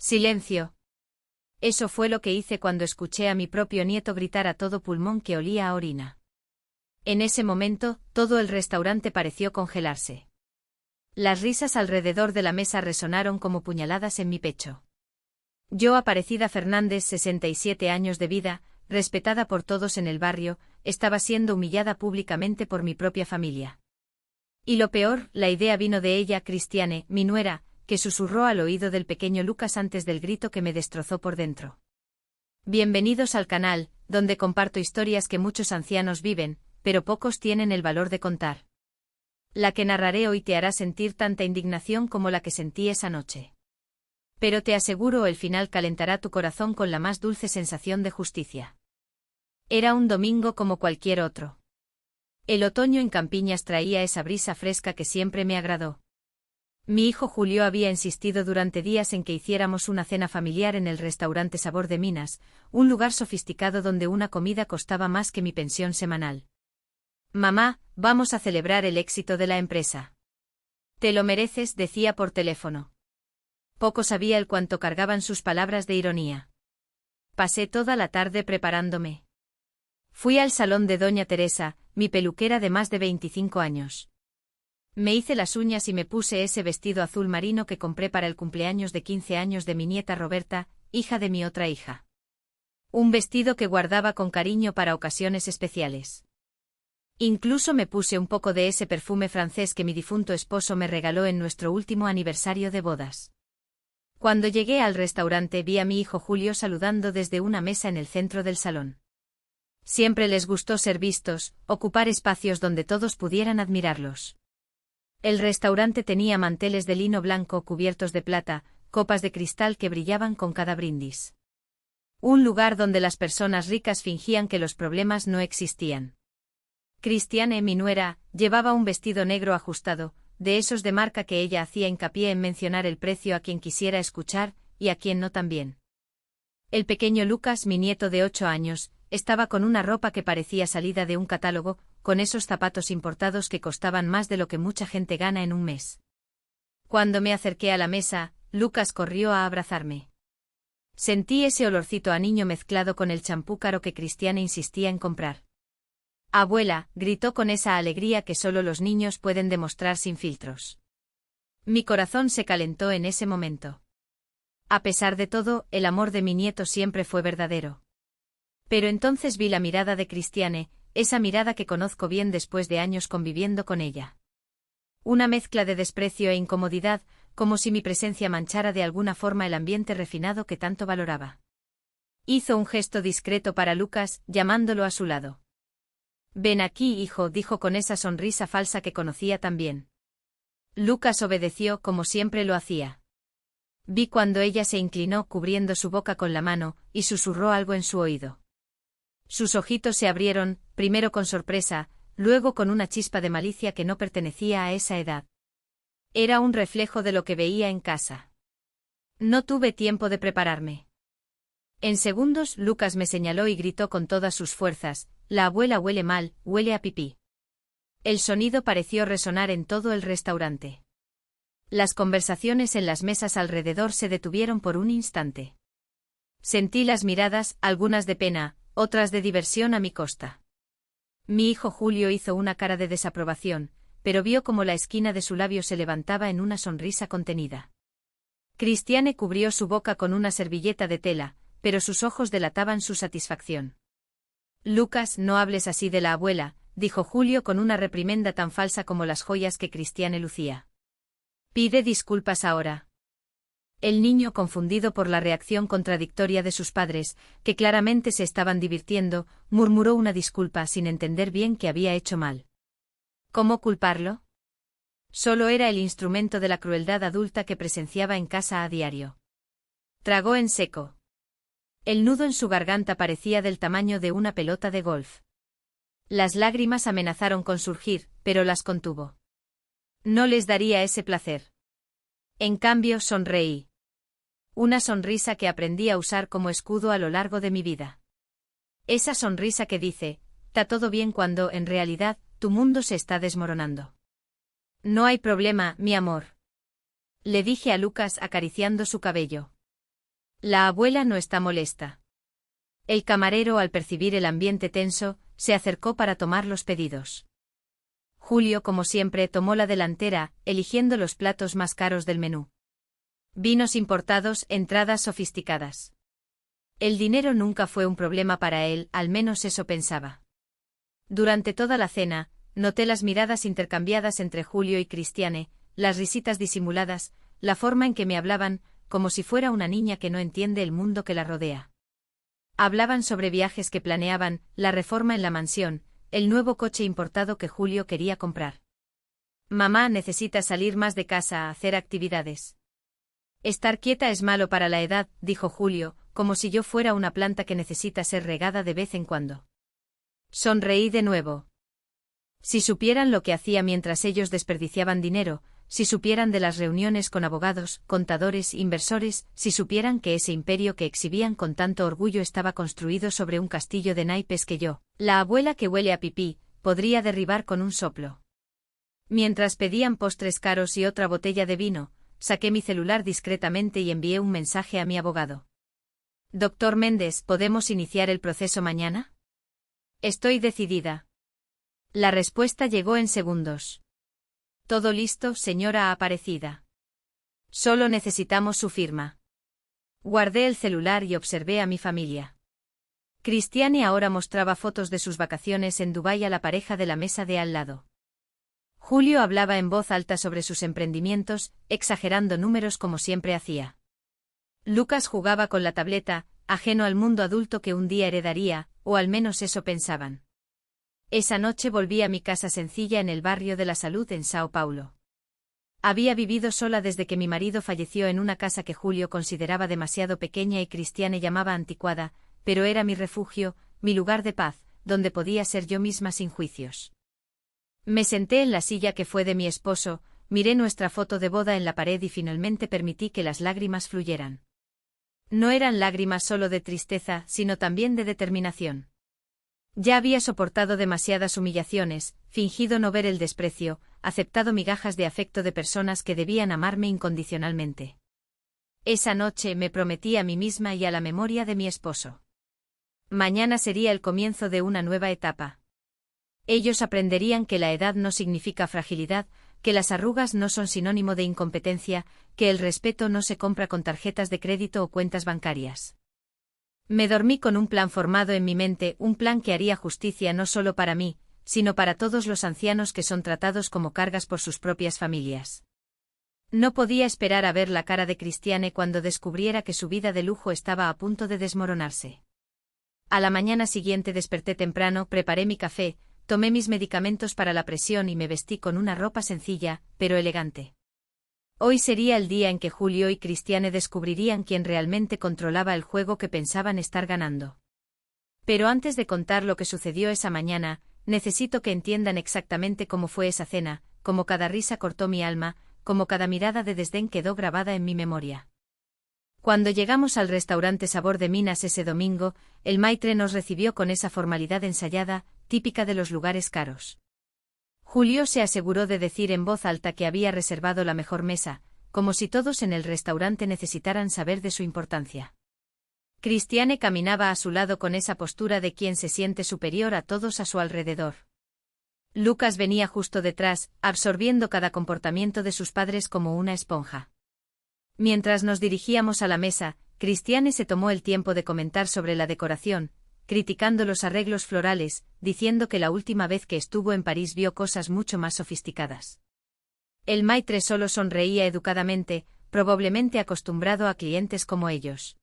Silencio. Eso fue lo que hice cuando escuché a mi propio nieto gritar a todo pulmón que olía a orina. En ese momento, todo el restaurante pareció congelarse. Las risas alrededor de la mesa resonaron como puñaladas en mi pecho. Yo, Aparecida Fernández, 67 años de vida, respetada por todos en el barrio, estaba siendo humillada públicamente por mi propia familia. Y lo peor, la idea vino de ella, Cristiane, mi nuera, que susurró al oído del pequeño Lucas antes del grito que me destrozó por dentro. Bienvenidos al canal, donde comparto historias que muchos ancianos viven, pero pocos tienen el valor de contar. La que narraré hoy te hará sentir tanta indignación como la que sentí esa noche. Pero te aseguro, el final calentará tu corazón con la más dulce sensación de justicia. Era un domingo como cualquier otro. El otoño en Campiñas traía esa brisa fresca que siempre me agradó. Mi hijo Julio había insistido durante días en que hiciéramos una cena familiar en el restaurante Sabor de Minas, un lugar sofisticado donde una comida costaba más que mi pensión semanal. Mamá, vamos a celebrar el éxito de la empresa. Te lo mereces, decía por teléfono. Poco sabía el cuánto cargaban sus palabras de ironía. Pasé toda la tarde preparándome. Fui al salón de doña Teresa, mi peluquera de más de 25 años. Me hice las uñas y me puse ese vestido azul marino que compré para el cumpleaños de 15 años de mi nieta Roberta, hija de mi otra hija. Un vestido que guardaba con cariño para ocasiones especiales. Incluso me puse un poco de ese perfume francés que mi difunto esposo me regaló en nuestro último aniversario de bodas. Cuando llegué al restaurante vi a mi hijo Julio saludando desde una mesa en el centro del salón. Siempre les gustó ser vistos, ocupar espacios donde todos pudieran admirarlos. El restaurante tenía manteles de lino blanco cubiertos de plata, copas de cristal que brillaban con cada brindis. Un lugar donde las personas ricas fingían que los problemas no existían. Cristiane, mi nuera, llevaba un vestido negro ajustado, de esos de marca que ella hacía hincapié en mencionar el precio a quien quisiera escuchar, y a quien no también. El pequeño Lucas, mi nieto de 8 años, estaba con una ropa que parecía salida de un catálogo, con esos zapatos importados que costaban más de lo que mucha gente gana en un mes. Cuando me acerqué a la mesa, Lucas corrió a abrazarme. Sentí ese olorcito a niño mezclado con el champú caro que Cristiane insistía en comprar. Abuela, gritó con esa alegría que solo los niños pueden demostrar sin filtros. Mi corazón se calentó en ese momento. A pesar de todo, el amor de mi nieto siempre fue verdadero. Pero entonces vi la mirada de Cristiane, esa mirada que conozco bien después de años conviviendo con ella. Una mezcla de desprecio e incomodidad, como si mi presencia manchara de alguna forma el ambiente refinado que tanto valoraba. Hizo un gesto discreto para Lucas, llamándolo a su lado. Ven aquí, hijo, dijo con esa sonrisa falsa que conocía tan bien. Lucas obedeció como siempre lo hacía. Vi cuando ella se inclinó cubriendo su boca con la mano, y susurró algo en su oído. Sus ojitos se abrieron, primero con sorpresa, luego con una chispa de malicia que no pertenecía a esa edad. Era un reflejo de lo que veía en casa. No tuve tiempo de prepararme. En segundos, Lucas me señaló y gritó con todas sus fuerzas: la abuela huele mal, huele a pipí. El sonido pareció resonar en todo el restaurante. Las conversaciones en las mesas alrededor se detuvieron por un instante. Sentí las miradas, algunas de pena, otras de diversión a mi costa. Mi hijo Julio hizo una cara de desaprobación, pero vio cómo la esquina de su labio se levantaba en una sonrisa contenida. Cristiane cubrió su boca con una servilleta de tela, pero sus ojos delataban su satisfacción. Lucas, no hables así de la abuela, dijo Julio con una reprimenda tan falsa como las joyas que Cristiane lucía. Pide disculpas ahora. El niño, confundido por la reacción contradictoria de sus padres, que claramente se estaban divirtiendo, murmuró una disculpa sin entender bien que había hecho mal. ¿Cómo culparlo? Solo era el instrumento de la crueldad adulta que presenciaba en casa a diario. Tragó en seco. El nudo en su garganta parecía del tamaño de una pelota de golf. Las lágrimas amenazaron con surgir, pero las contuvo. No les daría ese placer. En cambio, sonreí. Una sonrisa que aprendí a usar como escudo a lo largo de mi vida. Esa sonrisa que dice, está todo bien cuando, en realidad, tu mundo se está desmoronando. No hay problema, mi amor. Le dije a Lucas acariciando su cabello. La abuela no está molesta. El camarero, al percibir el ambiente tenso, se acercó para tomar los pedidos. Julio, como siempre, tomó la delantera, eligiendo los platos más caros del menú. Vinos importados, entradas sofisticadas. El dinero nunca fue un problema para él, al menos eso pensaba. Durante toda la cena, noté las miradas intercambiadas entre Julio y Cristiane, las risitas disimuladas, la forma en que me hablaban, como si fuera una niña que no entiende el mundo que la rodea. Hablaban sobre viajes que planeaban, la reforma en la mansión, el nuevo coche importado que Julio quería comprar. Mamá necesita salir más de casa a hacer actividades. Estar quieta es malo para la edad, dijo Julio, como si yo fuera una planta que necesita ser regada de vez en cuando. Sonreí de nuevo. Si supieran lo que hacía mientras ellos desperdiciaban dinero, si supieran de las reuniones con abogados, contadores, inversores, si supieran que ese imperio que exhibían con tanto orgullo estaba construido sobre un castillo de naipes que yo, la abuela que huele a pipí, podría derribar con un soplo. Mientras pedían postres caros y otra botella de vino, saqué mi celular discretamente y envié un mensaje a mi abogado. Doctor Méndez, ¿podemos iniciar el proceso mañana? Estoy decidida. La respuesta llegó en segundos. Todo listo, señora Aparecida. Solo necesitamos su firma. Guardé el celular y observé a mi familia. Cristiane ahora mostraba fotos de sus vacaciones en Dubái a la pareja de la mesa de al lado. Julio hablaba en voz alta sobre sus emprendimientos, exagerando números como siempre hacía. Lucas jugaba con la tableta, ajeno al mundo adulto que un día heredaría, o al menos eso pensaban. Esa noche volví a mi casa sencilla en el barrio de la Salud en Sao Paulo. Había vivido sola desde que mi marido falleció en una casa que Julio consideraba demasiado pequeña y Cristiane llamaba anticuada, pero era mi refugio, mi lugar de paz, donde podía ser yo misma sin juicios. Me senté en la silla que fue de mi esposo, miré nuestra foto de boda en la pared y finalmente permití que las lágrimas fluyeran. No eran lágrimas solo de tristeza, sino también de determinación. Ya había soportado demasiadas humillaciones, fingido no ver el desprecio, aceptado migajas de afecto de personas que debían amarme incondicionalmente. Esa noche me prometí a mí misma y a la memoria de mi esposo. Mañana sería el comienzo de una nueva etapa. Ellos aprenderían que la edad no significa fragilidad, que las arrugas no son sinónimo de incompetencia, que el respeto no se compra con tarjetas de crédito o cuentas bancarias. Me dormí con un plan formado en mi mente, un plan que haría justicia no solo para mí, sino para todos los ancianos que son tratados como cargas por sus propias familias. No podía esperar a ver la cara de Cristiane cuando descubriera que su vida de lujo estaba a punto de desmoronarse. A la mañana siguiente desperté temprano, preparé mi café, tomé mis medicamentos para la presión y me vestí con una ropa sencilla, pero elegante. Hoy sería el día en que Julio y Cristiane descubrirían quién realmente controlaba el juego que pensaban estar ganando. Pero antes de contar lo que sucedió esa mañana, necesito que entiendan exactamente cómo fue esa cena, cómo cada risa cortó mi alma, cómo cada mirada de desdén quedó grabada en mi memoria. Cuando llegamos al restaurante Sabor de Minas ese domingo, el maitre nos recibió con esa formalidad ensayada, típica de los lugares caros. Julio se aseguró de decir en voz alta que había reservado la mejor mesa, como si todos en el restaurante necesitaran saber de su importancia. Cristiane caminaba a su lado con esa postura de quien se siente superior a todos a su alrededor. Lucas venía justo detrás, absorbiendo cada comportamiento de sus padres como una esponja. Mientras nos dirigíamos a la mesa, Cristiane se tomó el tiempo de comentar sobre la decoración, criticando los arreglos florales, diciendo que la última vez que estuvo en París vio cosas mucho más sofisticadas. El maitre solo sonreía educadamente, probablemente acostumbrado a clientes como ellos.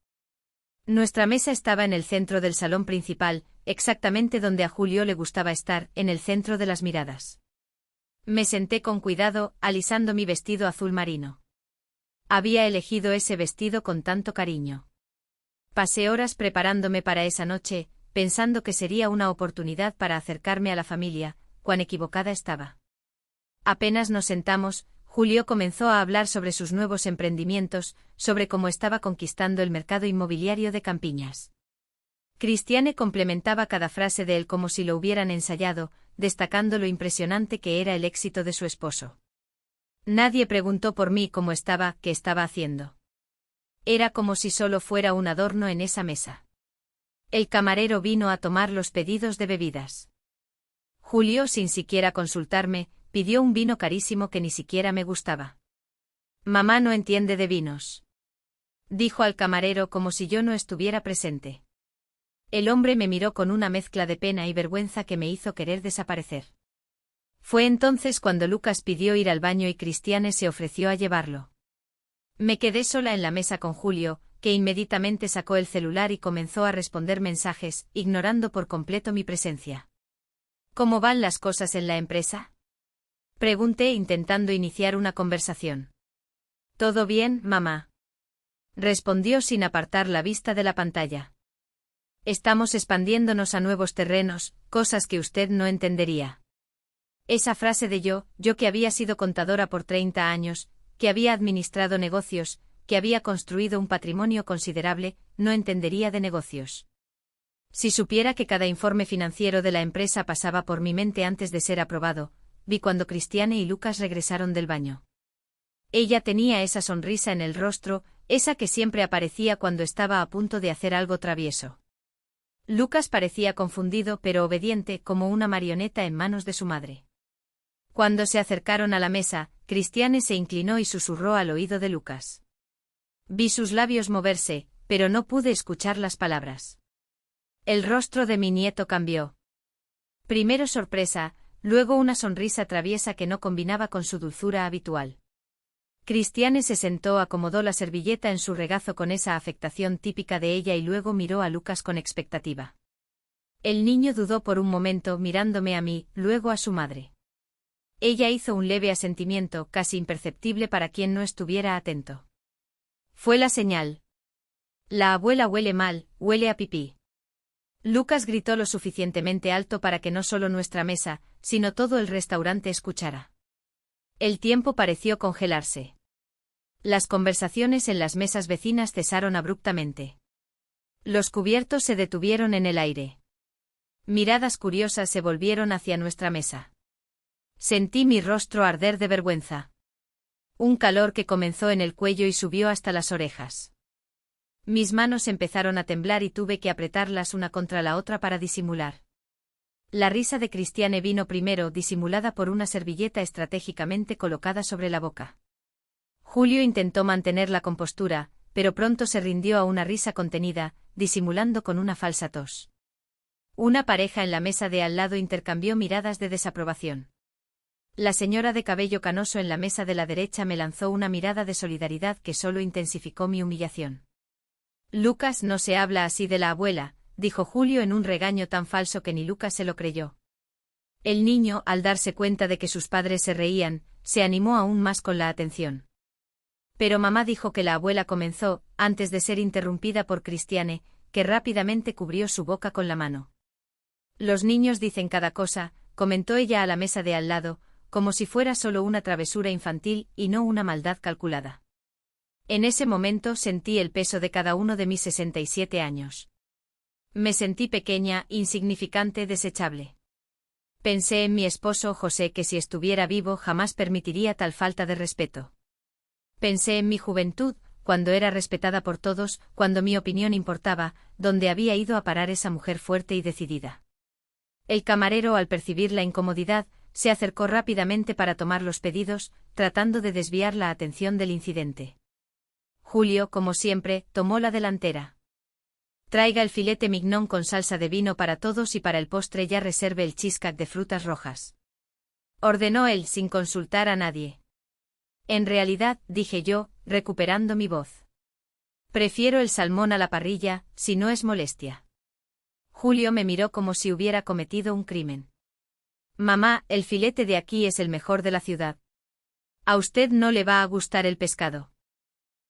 Nuestra mesa estaba en el centro del salón principal, exactamente donde a Julio le gustaba estar, en el centro de las miradas. Me senté con cuidado, alisando mi vestido azul marino. Había elegido ese vestido con tanto cariño. Pasé horas preparándome para esa noche, pensando que sería una oportunidad para acercarme a la familia, cuán equivocada estaba. Apenas nos sentamos, Julio comenzó a hablar sobre sus nuevos emprendimientos, sobre cómo estaba conquistando el mercado inmobiliario de Campiñas. Cristiane complementaba cada frase de él como si lo hubieran ensayado, destacando lo impresionante que era el éxito de su esposo. Nadie preguntó por mí cómo estaba, qué estaba haciendo. Era como si solo fuera un adorno en esa mesa. El camarero vino a tomar los pedidos de bebidas. Julio, sin siquiera consultarme, pidió un vino carísimo que ni siquiera me gustaba. Mamá no entiende de vinos, dijo al camarero como si yo no estuviera presente. El hombre me miró con una mezcla de pena y vergüenza que me hizo querer desaparecer. Fue entonces cuando Lucas pidió ir al baño y Cristiane se ofreció a llevarlo. Me quedé sola en la mesa con Julio, que inmediatamente sacó el celular y comenzó a responder mensajes, ignorando por completo mi presencia. ¿Cómo van las cosas en la empresa?, pregunté intentando iniciar una conversación. Todo bien, mamá, respondió sin apartar la vista de la pantalla. Estamos expandiéndonos a nuevos terrenos, cosas que usted no entendería. Esa frase de yo que había sido contadora por 30 años, que había administrado negocios, que había construido un patrimonio considerable, no entendería de negocios. Si supiera que cada informe financiero de la empresa pasaba por mi mente antes de ser aprobado, vi cuando Cristiane y Lucas regresaron del baño. Ella tenía esa sonrisa en el rostro, esa que siempre aparecía cuando estaba a punto de hacer algo travieso. Lucas parecía confundido pero obediente como una marioneta en manos de su madre. Cuando se acercaron a la mesa, Cristiane se inclinó y susurró al oído de Lucas. Vi sus labios moverse, pero no pude escuchar las palabras. El rostro de mi nieto cambió. Primero sorpresa, luego una sonrisa traviesa que no combinaba con su dulzura habitual. Cristiane se sentó, acomodó la servilleta en su regazo con esa afectación típica de ella y luego miró a Lucas con expectativa. El niño dudó por un momento mirándome a mí, luego a su madre. Ella hizo un leve asentimiento, casi imperceptible para quien no estuviera atento. Fue la señal. La abuela huele mal, huele a pipí. Lucas gritó lo suficientemente alto para que no solo nuestra mesa, sino todo el restaurante escuchara. El tiempo pareció congelarse. Las conversaciones en las mesas vecinas cesaron abruptamente. Los cubiertos se detuvieron en el aire. Miradas curiosas se volvieron hacia nuestra mesa. Sentí mi rostro arder de vergüenza. Un calor que comenzó en el cuello y subió hasta las orejas. Mis manos empezaron a temblar y tuve que apretarlas una contra la otra para disimular. La risa de Cristiane vino primero, disimulada por una servilleta estratégicamente colocada sobre la boca. Julio intentó mantener la compostura, pero pronto se rindió a una risa contenida, disimulando con una falsa tos. Una pareja en la mesa de al lado intercambió miradas de desaprobación. La señora de cabello canoso en la mesa de la derecha me lanzó una mirada de solidaridad que solo intensificó mi humillación. Lucas, no se habla así de la abuela, dijo Julio en un regaño tan falso que ni Lucas se lo creyó. El niño, al darse cuenta de que sus padres se reían, se animó aún más con la atención. Pero mamá dijo que la abuela comenzó, antes de ser interrumpida por Cristiane, que rápidamente cubrió su boca con la mano. Los niños dicen cada cosa, comentó ella a la mesa de al lado, como si fuera solo una travesura infantil y no una maldad calculada. En ese momento sentí el peso de cada uno de mis 67 años. Me sentí pequeña, insignificante, desechable. Pensé en mi esposo José, que si estuviera vivo jamás permitiría tal falta de respeto. Pensé en mi juventud, cuando era respetada por todos, cuando mi opinión importaba, donde había ido a parar esa mujer fuerte y decidida. El camarero, al percibir la incomodidad, se acercó rápidamente para tomar los pedidos, tratando de desviar la atención del incidente. Julio, como siempre, tomó la delantera. Traiga el filete mignon con salsa de vino para todos y para el postre ya reserve el cheesecake de frutas rojas. Ordenó él sin consultar a nadie. En realidad, dije yo, recuperando mi voz. Prefiero el salmón a la parrilla, si no es molestia. Julio me miró como si hubiera cometido un crimen. Mamá, el filete de aquí es el mejor de la ciudad. A usted no le va a gustar el pescado.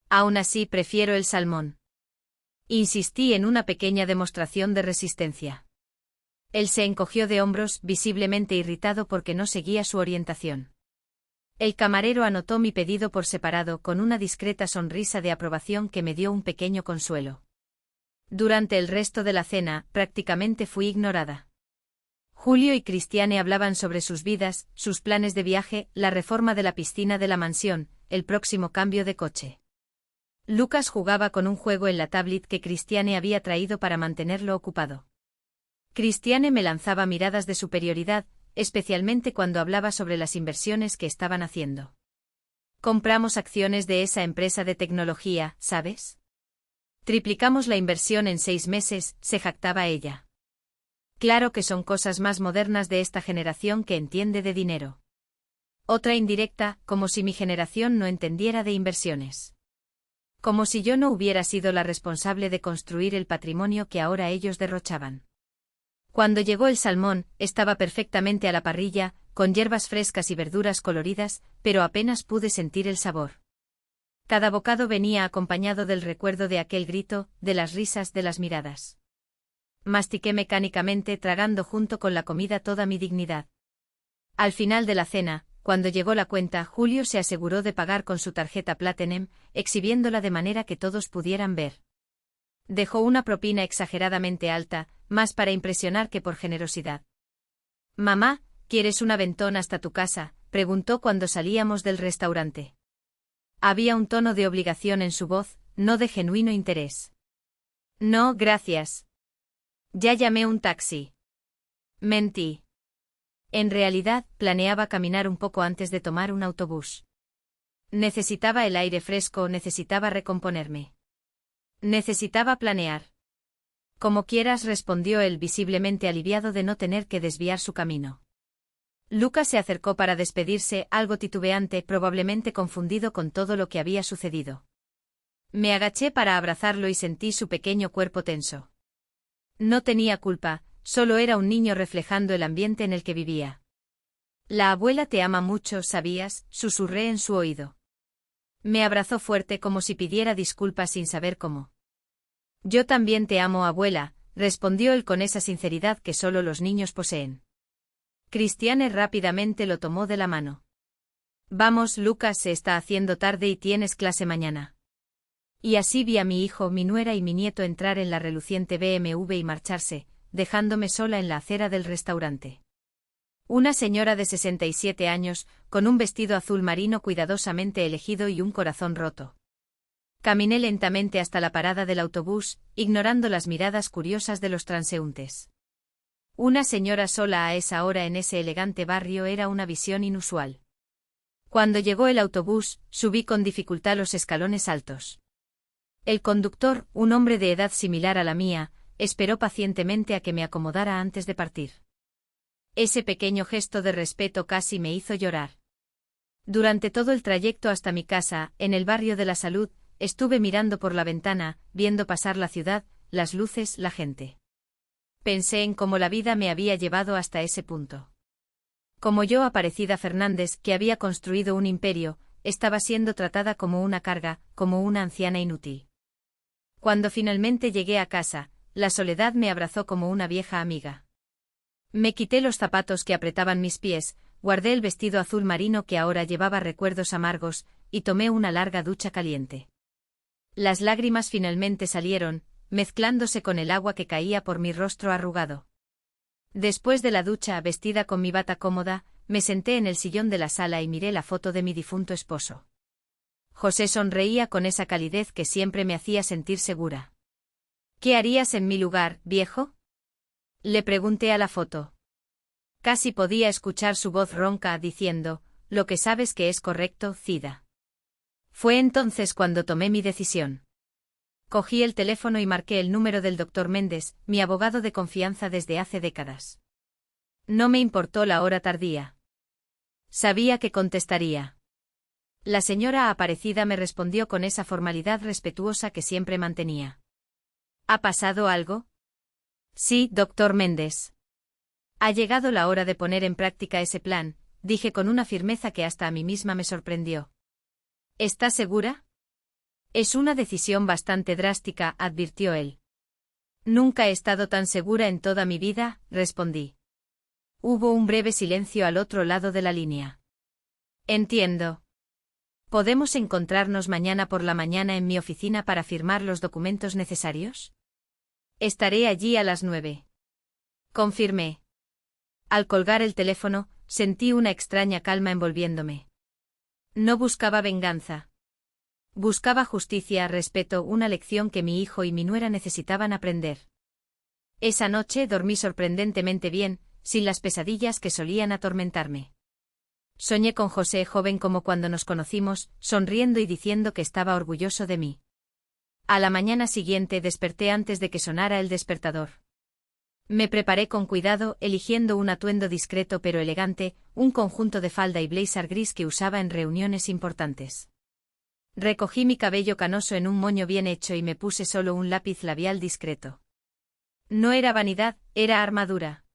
Aún así prefiero el salmón. Insistí en una pequeña demostración de resistencia. Él se encogió de hombros, visiblemente irritado porque no seguía su orientación. El camarero anotó mi pedido por separado con una discreta sonrisa de aprobación que me dio un pequeño consuelo. Durante el resto de la cena, prácticamente fui ignorada. Julio y Cristiane hablaban sobre sus vidas, sus planes de viaje, la reforma de la piscina de la mansión, el próximo cambio de coche. Lucas jugaba con un juego en la tablet que Christiane había traído para mantenerlo ocupado. Christiane me lanzaba miradas de superioridad, especialmente cuando hablaba sobre las inversiones que estaban haciendo. Compramos acciones de esa empresa de tecnología, ¿sabes? Triplicamos la inversión en 6 meses, se jactaba ella. Claro que son cosas más modernas de esta generación que entiende de dinero. Otra indirecta, como si mi generación no entendiera de inversiones. Como si yo no hubiera sido la responsable de construir el patrimonio que ahora ellos derrochaban. Cuando llegó el salmón, estaba perfectamente a la parrilla, con hierbas frescas y verduras coloridas, pero apenas pude sentir el sabor. Cada bocado venía acompañado del recuerdo de aquel grito, de las risas, de las miradas. Mastiqué mecánicamente, tragando junto con la comida toda mi dignidad. Al final de la cena, cuando llegó la cuenta, Julio se aseguró de pagar con su tarjeta Platinum, exhibiéndola de manera que todos pudieran ver. Dejó una propina exageradamente alta, más para impresionar que por generosidad. «Mamá, ¿quieres un aventón hasta tu casa?», preguntó cuando salíamos del restaurante. Había un tono de obligación en su voz, no de genuino interés. «No, gracias. Ya llamé un taxi». Mentí. En realidad, planeaba caminar un poco antes de tomar un autobús. Necesitaba el aire fresco, necesitaba recomponerme. Necesitaba planear. Como quieras, respondió él, visiblemente aliviado de no tener que desviar su camino. Lucas se acercó para despedirse, algo titubeante, probablemente confundido con todo lo que había sucedido. Me agaché para abrazarlo y sentí su pequeño cuerpo tenso. No tenía culpa, solo era un niño reflejando el ambiente en el que vivía. La abuela te ama mucho, ¿sabías?, susurré en su oído. Me abrazó fuerte como si pidiera disculpas sin saber cómo. Yo también te amo, abuela, respondió él con esa sinceridad que solo los niños poseen. Christiane rápidamente lo tomó de la mano. Vamos, Lucas, se está haciendo tarde y tienes clase mañana. Y así vi a mi hijo, mi nuera y mi nieto entrar en la reluciente BMW y marcharse, dejándome sola en la acera del restaurante. Una señora de 67 años, con un vestido azul marino cuidadosamente elegido y un corazón roto. Caminé lentamente hasta la parada del autobús, ignorando las miradas curiosas de los transeúntes. Una señora sola a esa hora en ese elegante barrio era una visión inusual. Cuando llegó el autobús, subí con dificultad los escalones altos. El conductor, un hombre de edad similar a la mía, esperó pacientemente a que me acomodara antes de partir. Ese pequeño gesto de respeto casi me hizo llorar. Durante todo el trayecto hasta mi casa, en el barrio de la Salud, estuve mirando por la ventana, viendo pasar la ciudad, las luces, la gente. Pensé en cómo la vida me había llevado hasta ese punto. Como yo, Aparecida Fernández, que había construido un imperio, estaba siendo tratada como una carga, como una anciana inútil. Cuando finalmente llegué a casa, la soledad me abrazó como una vieja amiga. Me quité los zapatos que apretaban mis pies, guardé el vestido azul marino que ahora llevaba recuerdos amargos, y tomé una larga ducha caliente. Las lágrimas finalmente salieron, mezclándose con el agua que caía por mi rostro arrugado. Después de la ducha, vestida con mi bata cómoda, me senté en el sillón de la sala y miré la foto de mi difunto esposo. José sonreía con esa calidez que siempre me hacía sentir segura. ¿Qué harías en mi lugar, viejo?, le pregunté a la foto. Casi podía escuchar su voz ronca diciendo, lo que sabes que es correcto, Cida. Fue entonces cuando tomé mi decisión. Cogí el teléfono y marqué el número del doctor Méndez, mi abogado de confianza desde hace décadas. No me importó la hora tardía. Sabía que contestaría. La señora Aparecida me respondió con esa formalidad respetuosa que siempre mantenía. ¿Ha pasado algo? Sí, doctor Méndez. Ha llegado la hora de poner en práctica ese plan, dije con una firmeza que hasta a mí misma me sorprendió. ¿Estás segura? Es una decisión bastante drástica, advirtió él. Nunca he estado tan segura en toda mi vida, respondí. Hubo un breve silencio al otro lado de la línea. Entiendo. ¿Podemos encontrarnos mañana por la mañana en mi oficina para firmar los documentos necesarios? Estaré allí a las 9. Confirmé. Al colgar el teléfono, sentí una extraña calma envolviéndome. No buscaba venganza. Buscaba justicia, respeto, una lección que mi hijo y mi nuera necesitaban aprender. Esa noche dormí sorprendentemente bien, sin las pesadillas que solían atormentarme. Soñé con José joven como cuando nos conocimos, sonriendo y diciendo que estaba orgulloso de mí. A la mañana siguiente desperté antes de que sonara el despertador. Me preparé con cuidado, eligiendo un atuendo discreto pero elegante, un conjunto de falda y blazer gris que usaba en reuniones importantes. Recogí mi cabello canoso en un moño bien hecho y me puse solo un lápiz labial discreto. No era vanidad, era armadura.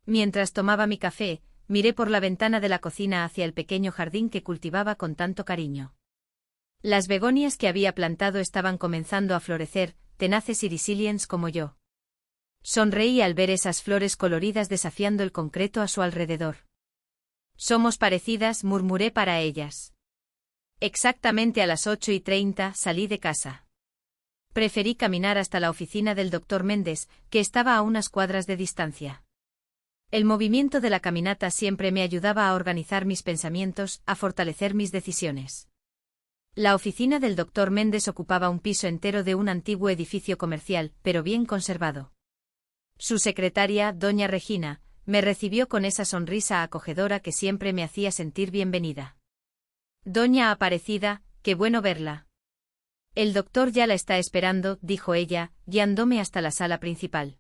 Mientras tomaba mi café, miré por la ventana de la cocina hacia el pequeño jardín que cultivaba con tanto cariño. Las begonias que había plantado estaban comenzando a florecer, tenaces y resilientes como yo. Sonreí al ver esas flores coloridas desafiando el concreto a su alrededor. Somos parecidas, murmuré para ellas. Exactamente a las 8:30 salí de casa. Preferí caminar hasta la oficina del Dr. Méndez, que estaba a unas cuadras de distancia. El movimiento de la caminata siempre me ayudaba a organizar mis pensamientos, a fortalecer mis decisiones. La oficina del Dr. Méndez ocupaba un piso entero de un antiguo edificio comercial, pero bien conservado. Su secretaria, doña Regina, me recibió con esa sonrisa acogedora que siempre me hacía sentir bienvenida. Doña Aparecida, qué bueno verla. El doctor ya la está esperando, dijo ella, guiándome hasta la sala principal.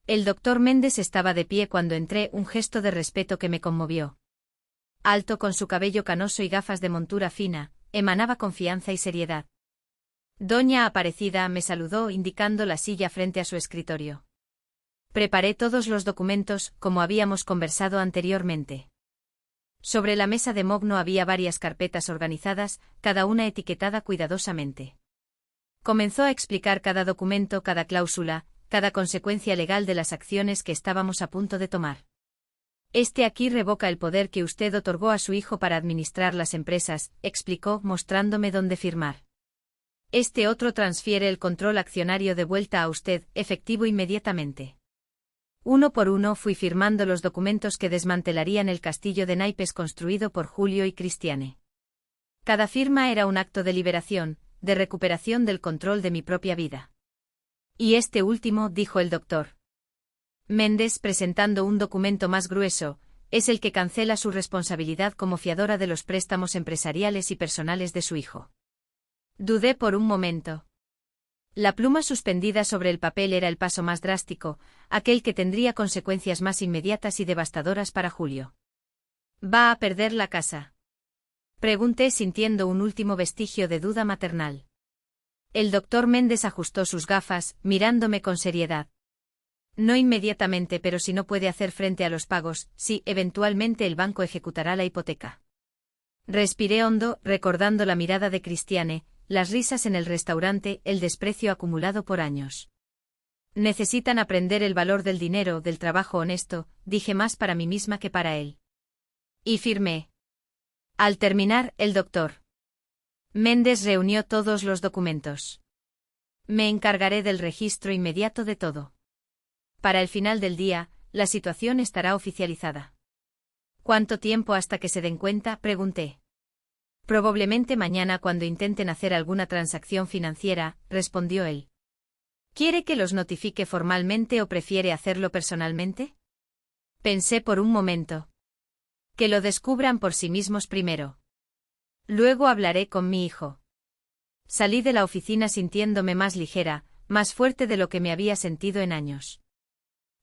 El Dr. Méndez estaba de pie cuando entré, un gesto de respeto que me conmovió. Alto con su cabello canoso y gafas de montura fina, emanaba confianza y seriedad. Doña Aparecida me saludó indicando la silla frente a su escritorio. Preparé todos los documentos, como habíamos conversado anteriormente. Sobre la mesa de mogno había varias carpetas organizadas, cada una etiquetada cuidadosamente. Comenzó a explicar cada documento, cada cláusula, cada consecuencia legal de las acciones que estábamos a punto de tomar. Este aquí revoca el poder que usted otorgó a su hijo para administrar las empresas, explicó, mostrándome dónde firmar. Este otro transfiere el control accionario de vuelta a usted, efectivo inmediatamente. Uno por uno fui firmando los documentos que desmantelarían el castillo de naipes construido por Julio y Cristiane. Cada firma era un acto de liberación, de recuperación del control de mi propia vida. Y este último, dijo el doctor Méndez presentando un documento más grueso, es el que cancela su responsabilidad como fiadora de los préstamos empresariales y personales de su hijo. Dudé por un momento. La pluma suspendida sobre el papel era el paso más drástico, aquel que tendría consecuencias más inmediatas y devastadoras para Julio. ¿Va a perder la casa?, pregunté sintiendo un último vestigio de duda maternal. El doctor Méndez ajustó sus gafas, mirándome con seriedad. No inmediatamente, pero si no puede hacer frente a los pagos, sí, eventualmente el banco ejecutará la hipoteca. Respiré hondo, recordando la mirada de Cristiane, las risas en el restaurante, el desprecio acumulado por años. Necesitan aprender el valor del dinero, del trabajo honesto, dije más para mí misma que para él. Y firmé. Al terminar, el doctor Méndez reunió todos los documentos. Me encargaré del registro inmediato de todo. Para el final del día, la situación estará oficializada. ¿Cuánto tiempo hasta que se den cuenta?, pregunté. Probablemente mañana cuando intenten hacer alguna transacción financiera, respondió él. ¿Quiere que los notifique formalmente o prefiere hacerlo personalmente? Pensé por un momento. Que lo descubran por sí mismos primero. Luego hablaré con mi hijo. Salí de la oficina sintiéndome más ligera, más fuerte de lo que me había sentido en años.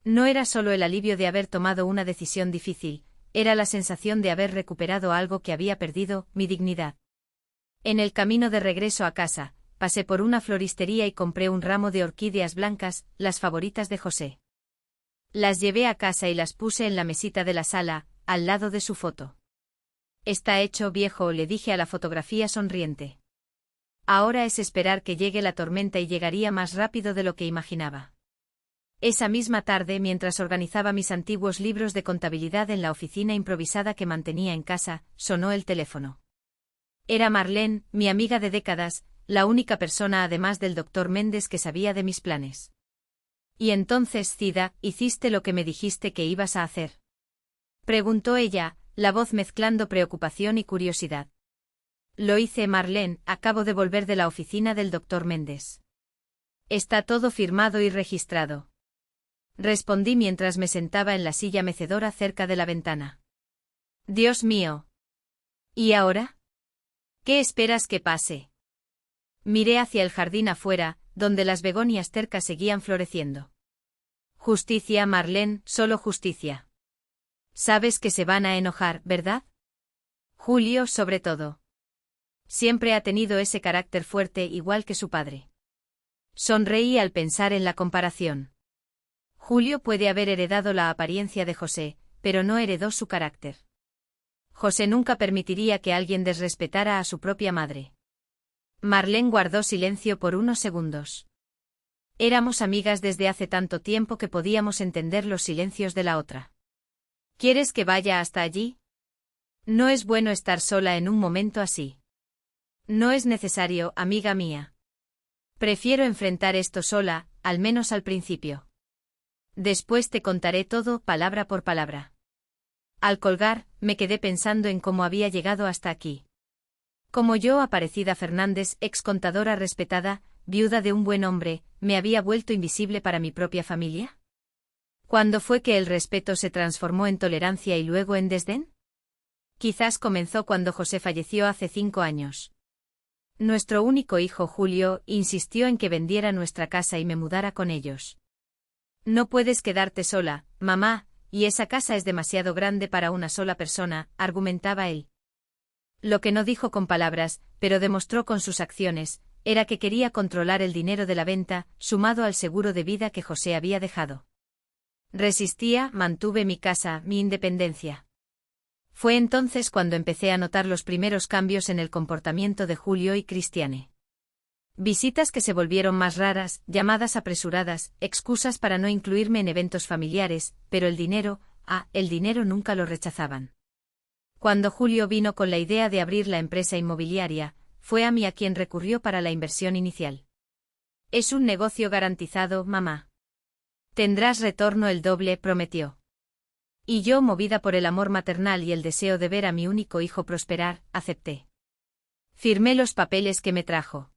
No era solo el alivio de haber tomado una decisión difícil, era la sensación de haber recuperado algo que había perdido, mi dignidad. En el camino de regreso a casa, pasé por una floristería y compré un ramo de orquídeas blancas, las favoritas de José. Las llevé a casa y las puse en la mesita de la sala, al lado de su foto. Está hecho, viejo, le dije a la fotografía sonriente. Ahora es esperar que llegue la tormenta y llegaría más rápido de lo que imaginaba. Esa misma tarde, mientras organizaba mis antiguos libros de contabilidad en la oficina improvisada que mantenía en casa, sonó el teléfono. Era Marlene, mi amiga de décadas, la única persona además del doctor Méndez que sabía de mis planes. Y entonces, Cida, ¿hiciste lo que me dijiste que ibas a hacer?, preguntó ella, la voz mezclando preocupación y curiosidad. Lo hice, Marlene, acabo de volver de la oficina del doctor Méndez. Está todo firmado y registrado. Respondí mientras me sentaba en la silla mecedora cerca de la ventana. Dios mío. ¿Y ahora? ¿Qué esperas que pase? Miré hacia el jardín afuera, donde las begonias tercas seguían floreciendo. Justicia, Marlene, solo justicia. Sabes que se van a enojar, ¿verdad? Julio, sobre todo. Siempre ha tenido ese carácter fuerte igual que su padre. Sonreí al pensar en la comparación. Julio puede haber heredado la apariencia de José, pero no heredó su carácter. José nunca permitiría que alguien desrespetara a su propia madre. Marlene guardó silencio por unos segundos. Éramos amigas desde hace tanto tiempo que podíamos entender los silencios de la otra. ¿Quieres que vaya hasta allí? No es bueno estar sola en un momento así. No es necesario, amiga mía. Prefiero enfrentar esto sola, al menos al principio. Después te contaré todo, palabra por palabra. Al colgar, me quedé pensando en cómo había llegado hasta aquí. Como yo, Aparecida Fernández, ex contadora respetada, viuda de un buen hombre, ¿me había vuelto invisible para mi propia familia? ¿Cuándo fue que el respeto se transformó en tolerancia y luego en desdén? Quizás comenzó cuando José falleció hace 5 años. Nuestro único hijo Julio insistió en que vendiera nuestra casa y me mudara con ellos. No puedes quedarte sola, mamá, y esa casa es demasiado grande para una sola persona, argumentaba él. Lo que no dijo con palabras, pero demostró con sus acciones, era que quería controlar el dinero de la venta, sumado al seguro de vida que José había dejado. Resistía, mantuve mi casa, mi independencia. Fue entonces cuando empecé a notar los primeros cambios en el comportamiento de Julio y Cristiane. Visitas que se volvieron más raras, llamadas apresuradas, excusas para no incluirme en eventos familiares, pero el dinero nunca lo rechazaban. Cuando Julio vino con la idea de abrir la empresa inmobiliaria, fue a mí a quien recurrió para la inversión inicial. Es un negocio garantizado, mamá. Tendrás retorno el doble, prometió. Y yo, movida por el amor maternal y el deseo de ver a mi único hijo prosperar, acepté. Firmé los papeles que me trajo.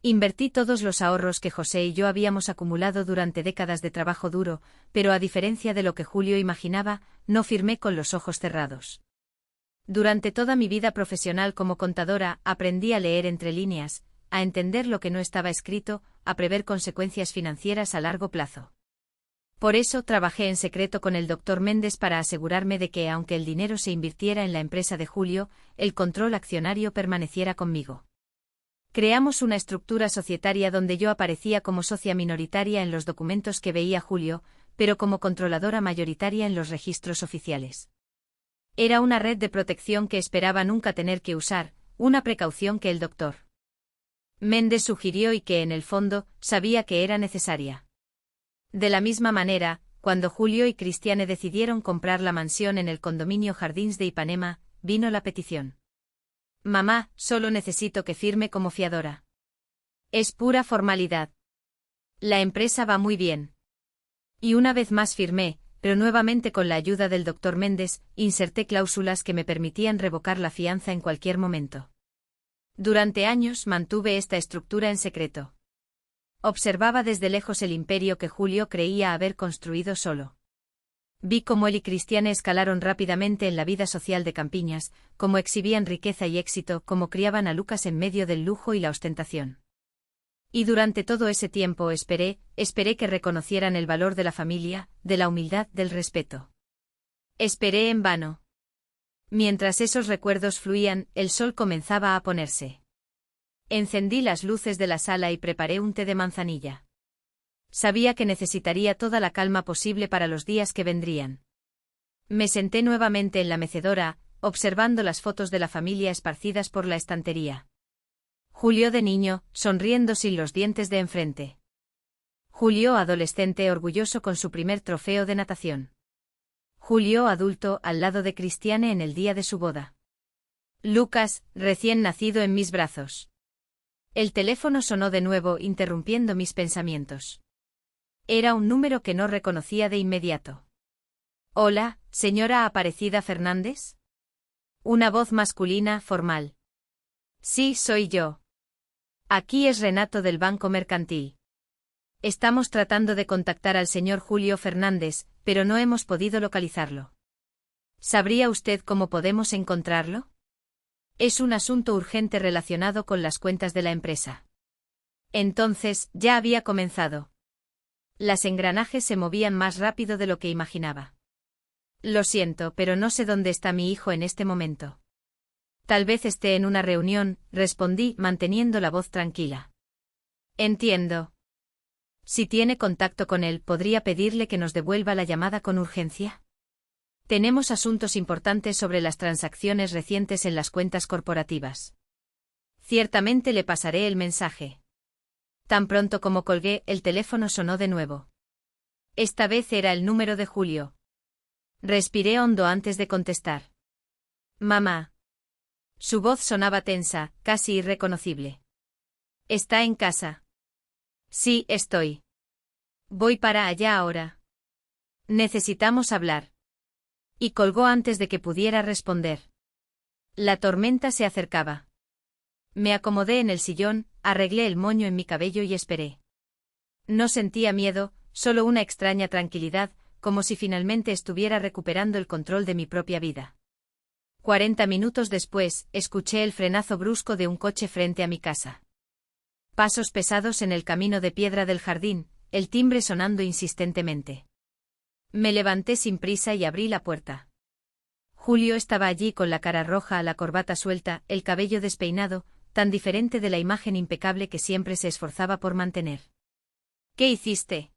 Invertí todos los ahorros que José y yo habíamos acumulado durante décadas de trabajo duro, pero a diferencia de lo que Julio imaginaba, no firmé con los ojos cerrados. Durante toda mi vida profesional como contadora, aprendí a leer entre líneas, a entender lo que no estaba escrito, a prever consecuencias financieras a largo plazo. Por eso trabajé en secreto con el doctor Méndez para asegurarme de que, aunque el dinero se invirtiera en la empresa de Julio, el control accionario permaneciera conmigo. Creamos una estructura societaria donde yo aparecía como socia minoritaria en los documentos que veía Julio, pero como controladora mayoritaria en los registros oficiales. Era una red de protección que esperaba nunca tener que usar, una precaución que el doctor Méndez sugirió y que, en el fondo, sabía que era necesaria. De la misma manera, cuando Julio y Cristiane decidieron comprar la mansión en el condominio Jardins de Ipanema, vino la petición. Mamá, solo necesito que firme como fiadora. Es pura formalidad. La empresa va muy bien. Y una vez más firmé, pero nuevamente con la ayuda del doctor Méndez, inserté cláusulas que me permitían revocar la fianza en cualquier momento. Durante años mantuve esta estructura en secreto. Observaba desde lejos el imperio que Julio creía haber construido solo. Vi cómo él y Cristiane escalaron rápidamente en la vida social de Campiñas, cómo exhibían riqueza y éxito, cómo criaban a Lucas en medio del lujo y la ostentación. Y durante todo ese tiempo esperé que reconocieran el valor de la familia, de la humildad, del respeto. Esperé en vano. Mientras esos recuerdos fluían, el sol comenzaba a ponerse. Encendí las luces de la sala y preparé un té de manzanilla. Sabía que necesitaría toda la calma posible para los días que vendrían. Me senté nuevamente en la mecedora, observando las fotos de la familia esparcidas por la estantería. Julio de niño, sonriendo sin los dientes de enfrente. Julio adolescente orgulloso con su primer trofeo de natación. Julio adulto al lado de Cristiane en el día de su boda. Lucas, recién nacido en mis brazos. El teléfono sonó de nuevo, interrumpiendo mis pensamientos. Era un número que no reconocía de inmediato. Hola, señora Aparecida Fernández. Una voz masculina, formal. Sí, soy yo. Aquí es Renato del Banco Mercantil. Estamos tratando de contactar al señor Julio Fernández, pero no hemos podido localizarlo. ¿Sabría usted cómo podemos encontrarlo? Es un asunto urgente relacionado con las cuentas de la empresa. Entonces, ya había comenzado. Las engranajes se movían más rápido de lo que imaginaba. Lo siento, pero no sé dónde está mi hijo en este momento. Tal vez esté en una reunión, respondí, manteniendo la voz tranquila. Entiendo. Si tiene contacto con él, ¿podría pedirle que nos devuelva la llamada con urgencia? Tenemos asuntos importantes sobre las transacciones recientes en las cuentas corporativas. Ciertamente le pasaré el mensaje. Tan pronto como colgué, el teléfono sonó de nuevo. Esta vez era el número de Julio. Respiré hondo antes de contestar. Mamá. Su voz sonaba tensa, casi irreconocible. ¿Está en casa? Sí, estoy. Voy para allá ahora. Necesitamos hablar. Y colgó antes de que pudiera responder. La tormenta se acercaba. Me acomodé en el sillón, arreglé el moño en mi cabello y esperé. No sentía miedo, solo una extraña tranquilidad, como si finalmente estuviera recuperando el control de mi propia vida. 40 minutos después, escuché el frenazo brusco de un coche frente a mi casa. Pasos pesados en el camino de piedra del jardín, el timbre sonando insistentemente. Me levanté sin prisa y abrí la puerta. Julio estaba allí con la cara roja, la corbata suelta, el cabello despeinado, tan diferente de la imagen impecable que siempre se esforzaba por mantener. ¿Qué hiciste?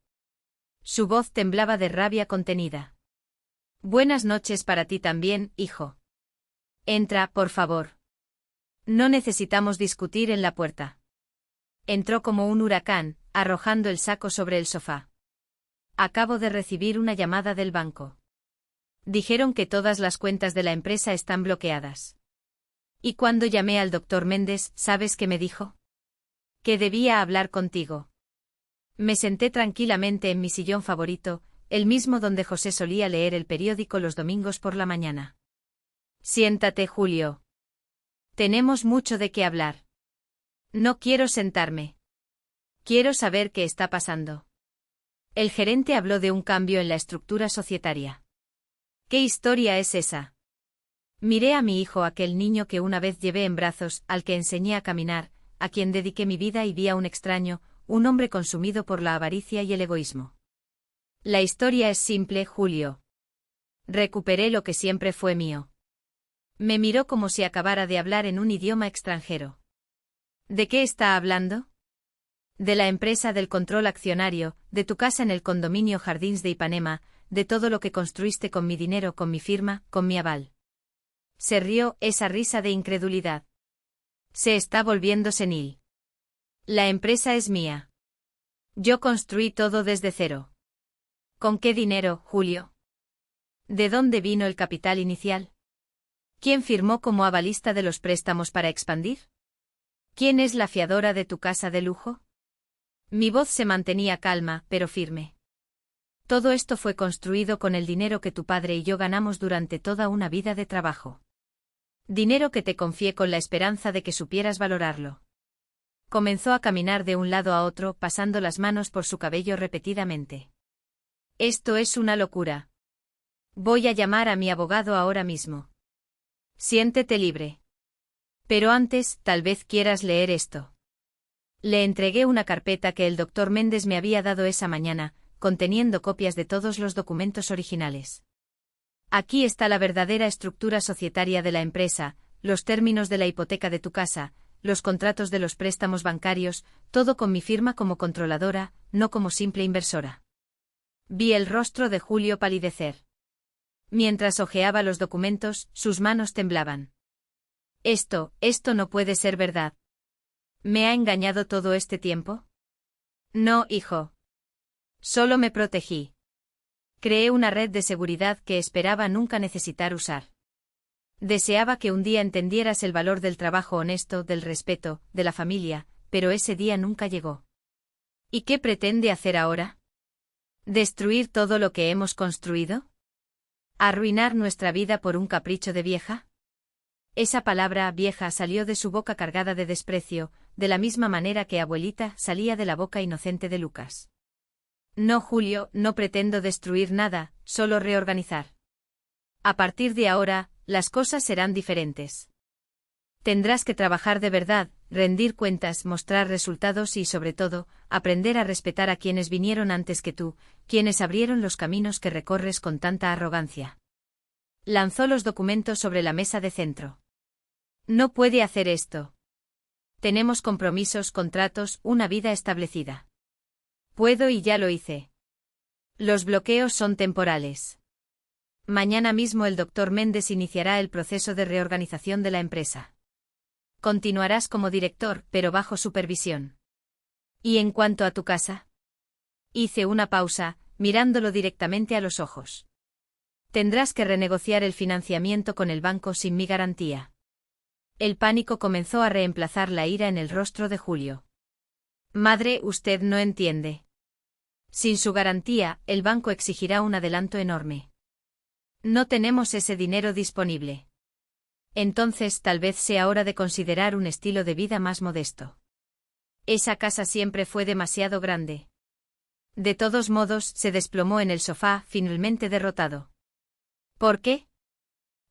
Su voz temblaba de rabia contenida. Buenas noches para ti también, hijo. Entra, por favor. No necesitamos discutir en la puerta. Entró como un huracán, arrojando el saco sobre el sofá. Acabo de recibir una llamada del banco. Dijeron que todas las cuentas de la empresa están bloqueadas. Y cuando llamé al doctor Méndez, ¿sabes qué me dijo? Que debía hablar contigo. Me senté tranquilamente en mi sillón favorito, el mismo donde José solía leer el periódico los domingos por la mañana. Siéntate, Julio. Tenemos mucho de qué hablar. No quiero sentarme. Quiero saber qué está pasando. El gerente habló de un cambio en la estructura societaria. ¿Qué historia es esa? Miré a mi hijo, aquel niño que una vez llevé en brazos, al que enseñé a caminar, a quien dediqué mi vida, y vi a un extraño, un hombre consumido por la avaricia y el egoísmo. La historia es simple, Julio. Recuperé lo que siempre fue mío. Me miró como si acabara de hablar en un idioma extranjero. ¿De qué está hablando? De la empresa, del control accionario, de tu casa en el condominio Jardins de Ipanema, de todo lo que construiste con mi dinero, con mi firma, con mi aval. Se rió, esa risa de incredulidad. Se está volviendo senil. La empresa es mía. Yo construí todo desde cero. ¿Con qué dinero, Julio? ¿De dónde vino el capital inicial? ¿Quién firmó como avalista de los préstamos para expandir? ¿Quién es la fiadora de tu casa de lujo? Mi voz se mantenía calma, pero firme. Todo esto fue construido con el dinero que tu padre y yo ganamos durante toda una vida de trabajo. Dinero que te confié con la esperanza de que supieras valorarlo. Comenzó a caminar de un lado a otro, pasando las manos por su cabello repetidamente. Esto es una locura. Voy a llamar a mi abogado ahora mismo. Siéntete libre. Pero antes, tal vez quieras leer esto. Le entregué una carpeta que el doctor Méndez me había dado esa mañana, conteniendo copias de todos los documentos originales. Aquí está la verdadera estructura societaria de la empresa, los términos de la hipoteca de tu casa, los contratos de los préstamos bancarios, todo con mi firma como controladora, no como simple inversora. Vi el rostro de Julio palidecer. Mientras hojeaba los documentos, sus manos temblaban. Esto no puede ser verdad. ¿Me ha engañado todo este tiempo? No, hijo. Solo me protegí. Creé una red de seguridad que esperaba nunca necesitar usar. Deseaba que un día entendieras el valor del trabajo honesto, del respeto, de la familia, pero ese día nunca llegó. ¿Y qué pretende hacer ahora? ¿Destruir todo lo que hemos construido? ¿Arruinar nuestra vida por un capricho de vieja? Esa palabra vieja salió de su boca cargada de desprecio, de la misma manera que abuelita salía de la boca inocente de Lucas. No, Julio, no pretendo destruir nada, solo reorganizar. A partir de ahora, las cosas serán diferentes. Tendrás que trabajar de verdad, rendir cuentas, mostrar resultados y, sobre todo, aprender a respetar a quienes vinieron antes que tú, quienes abrieron los caminos que recorres con tanta arrogancia. Lanzó los documentos sobre la mesa de centro. No puede hacer esto. Tenemos compromisos, contratos, una vida establecida. Puedo y ya lo hice. Los bloqueos son temporales. Mañana mismo el doctor Méndez iniciará el proceso de reorganización de la empresa. Continuarás como director, pero bajo supervisión. ¿Y en cuanto a tu casa? Hice una pausa, mirándolo directamente a los ojos. Tendrás que renegociar el financiamiento con el banco sin mi garantía. El pánico comenzó a reemplazar la ira en el rostro de Julio. Madre, usted no entiende. Sin su garantía, el banco exigirá un adelanto enorme. No tenemos ese dinero disponible. Entonces tal vez sea hora de considerar un estilo de vida más modesto. Esa casa siempre fue demasiado grande. De todos modos, se desplomó en el sofá, finalmente derrotado. ¿Por qué?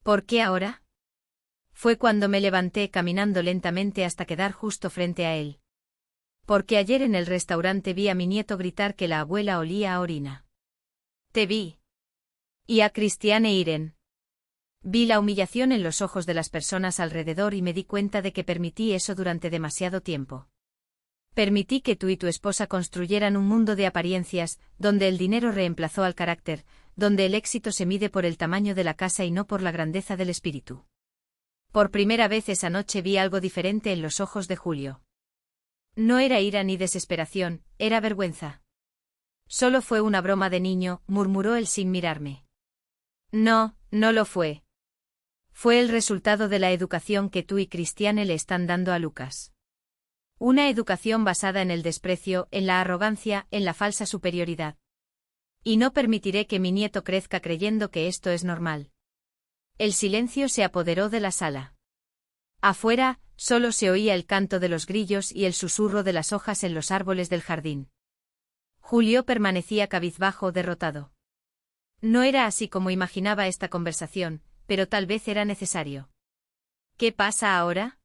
¿Por qué ahora? Fue cuando me levanté caminando lentamente hasta quedar justo frente a él. Porque ayer en el restaurante vi a mi nieto gritar que la abuela olía a orina. Te vi. Y a Cristian e Irene. Vi la humillación en los ojos de las personas alrededor y me di cuenta de que permití eso durante demasiado tiempo. Permití que tú y tu esposa construyeran un mundo de apariencias, donde el dinero reemplazó al carácter, donde el éxito se mide por el tamaño de la casa y no por la grandeza del espíritu. Por primera vez esa noche vi algo diferente en los ojos de Julio. No era ira ni desesperación, era vergüenza. Solo fue una broma de niño, murmuró él sin mirarme. No, no lo fue. Fue el resultado de la educación que tú y Cristiane le están dando a Lucas. Una educación basada en el desprecio, en la arrogancia, en la falsa superioridad. Y no permitiré que mi nieto crezca creyendo que esto es normal. El silencio se apoderó de la sala. Afuera, solo se oía el canto de los grillos y el susurro de las hojas en los árboles del jardín. Julio permanecía cabizbajo, derrotado. No era así como imaginaba esta conversación, pero tal vez era necesario. ¿Qué pasa ahora?,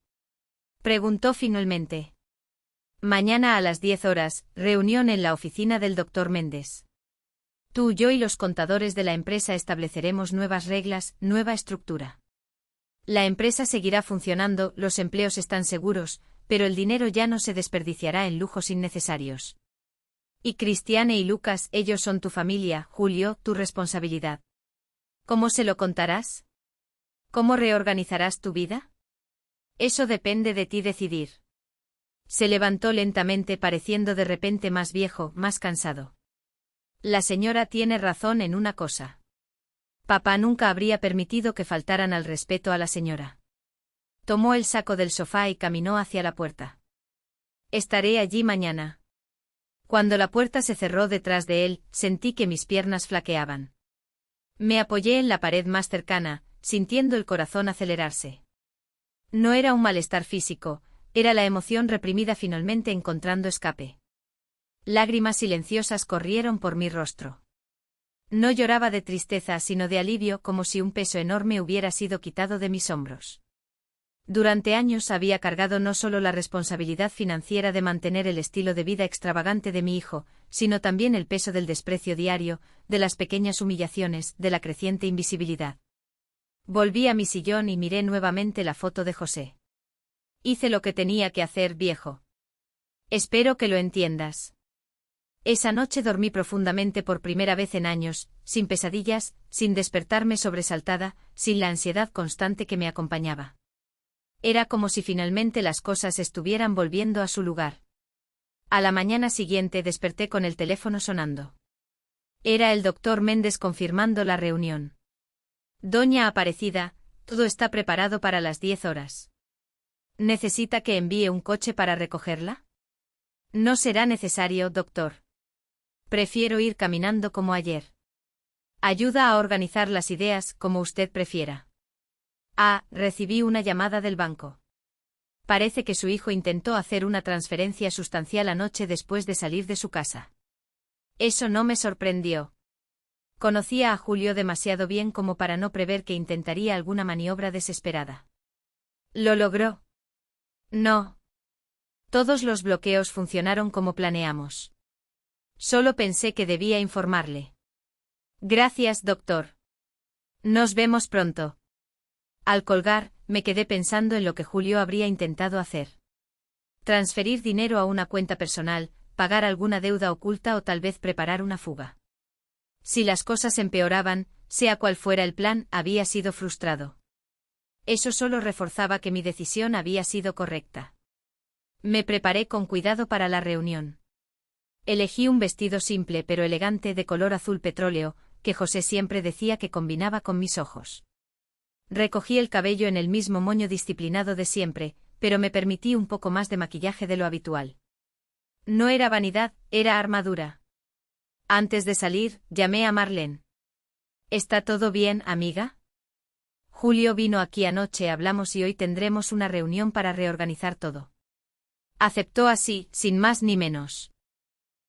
preguntó finalmente. Mañana a las 10 horas, reunión en la oficina del doctor Méndez. Tú, yo y los contadores de la empresa estableceremos nuevas reglas, nueva estructura. La empresa seguirá funcionando, los empleos están seguros, pero el dinero ya no se desperdiciará en lujos innecesarios. Y Cristiane y Lucas, ellos son tu familia, Julio, tu responsabilidad. ¿Cómo se lo contarás? ¿Cómo reorganizarás tu vida? Eso depende de ti decidir. Se levantó lentamente, pareciendo de repente más viejo, más cansado. La señora tiene razón en una cosa. Papá nunca habría permitido que faltaran al respeto a la señora. Tomó el saco del sofá y caminó hacia la puerta. Estaré allí mañana. Cuando la puerta se cerró detrás de él, sentí que mis piernas flaqueaban. Me apoyé en la pared más cercana, sintiendo el corazón acelerarse. No era un malestar físico, era la emoción reprimida finalmente encontrando escape. Lágrimas silenciosas corrieron por mi rostro. No lloraba de tristeza sino de alivio, como si un peso enorme hubiera sido quitado de mis hombros. Durante años había cargado no solo la responsabilidad financiera de mantener el estilo de vida extravagante de mi hijo, sino también el peso del desprecio diario, de las pequeñas humillaciones, de la creciente invisibilidad. Volví a mi sillón y miré nuevamente la foto de José. Hice lo que tenía que hacer, viejo. Espero que lo entiendas. Esa noche dormí profundamente por primera vez en años, sin pesadillas, sin despertarme sobresaltada, sin la ansiedad constante que me acompañaba. Era como si finalmente las cosas estuvieran volviendo a su lugar. A la mañana siguiente desperté con el teléfono sonando. Era el doctor Méndez confirmando la reunión. Doña Aparecida, todo está preparado para las 10 horas. ¿Necesita que envíe un coche para recogerla? No será necesario, doctor. Prefiero ir caminando como ayer. Ayuda a organizar las ideas como usted prefiera. Recibí una llamada del banco. Parece que su hijo intentó hacer una transferencia sustancial anoche después de salir de su casa. Eso no me sorprendió. Conocía a Julio demasiado bien como para no prever que intentaría alguna maniobra desesperada. ¿Lo logró? No. Todos los bloqueos funcionaron como planeamos. Solo pensé que debía informarle. Gracias, doctor. Nos vemos pronto. Al colgar, me quedé pensando en lo que Julio habría intentado hacer. Transferir dinero a una cuenta personal, pagar alguna deuda oculta o tal vez preparar una fuga. Si las cosas empeoraban, sea cual fuera el plan, había sido frustrado. Eso solo reforzaba que mi decisión había sido correcta. Me preparé con cuidado para la reunión. Elegí un vestido simple pero elegante de color azul petróleo, que José siempre decía que combinaba con mis ojos. Recogí el cabello en el mismo moño disciplinado de siempre, pero me permití un poco más de maquillaje de lo habitual. No era vanidad, era armadura. Antes de salir, llamé a Marlene. ¿Está todo bien, amiga? Julio vino aquí anoche, hablamos y hoy tendremos una reunión para reorganizar todo. Aceptó así, sin más ni menos.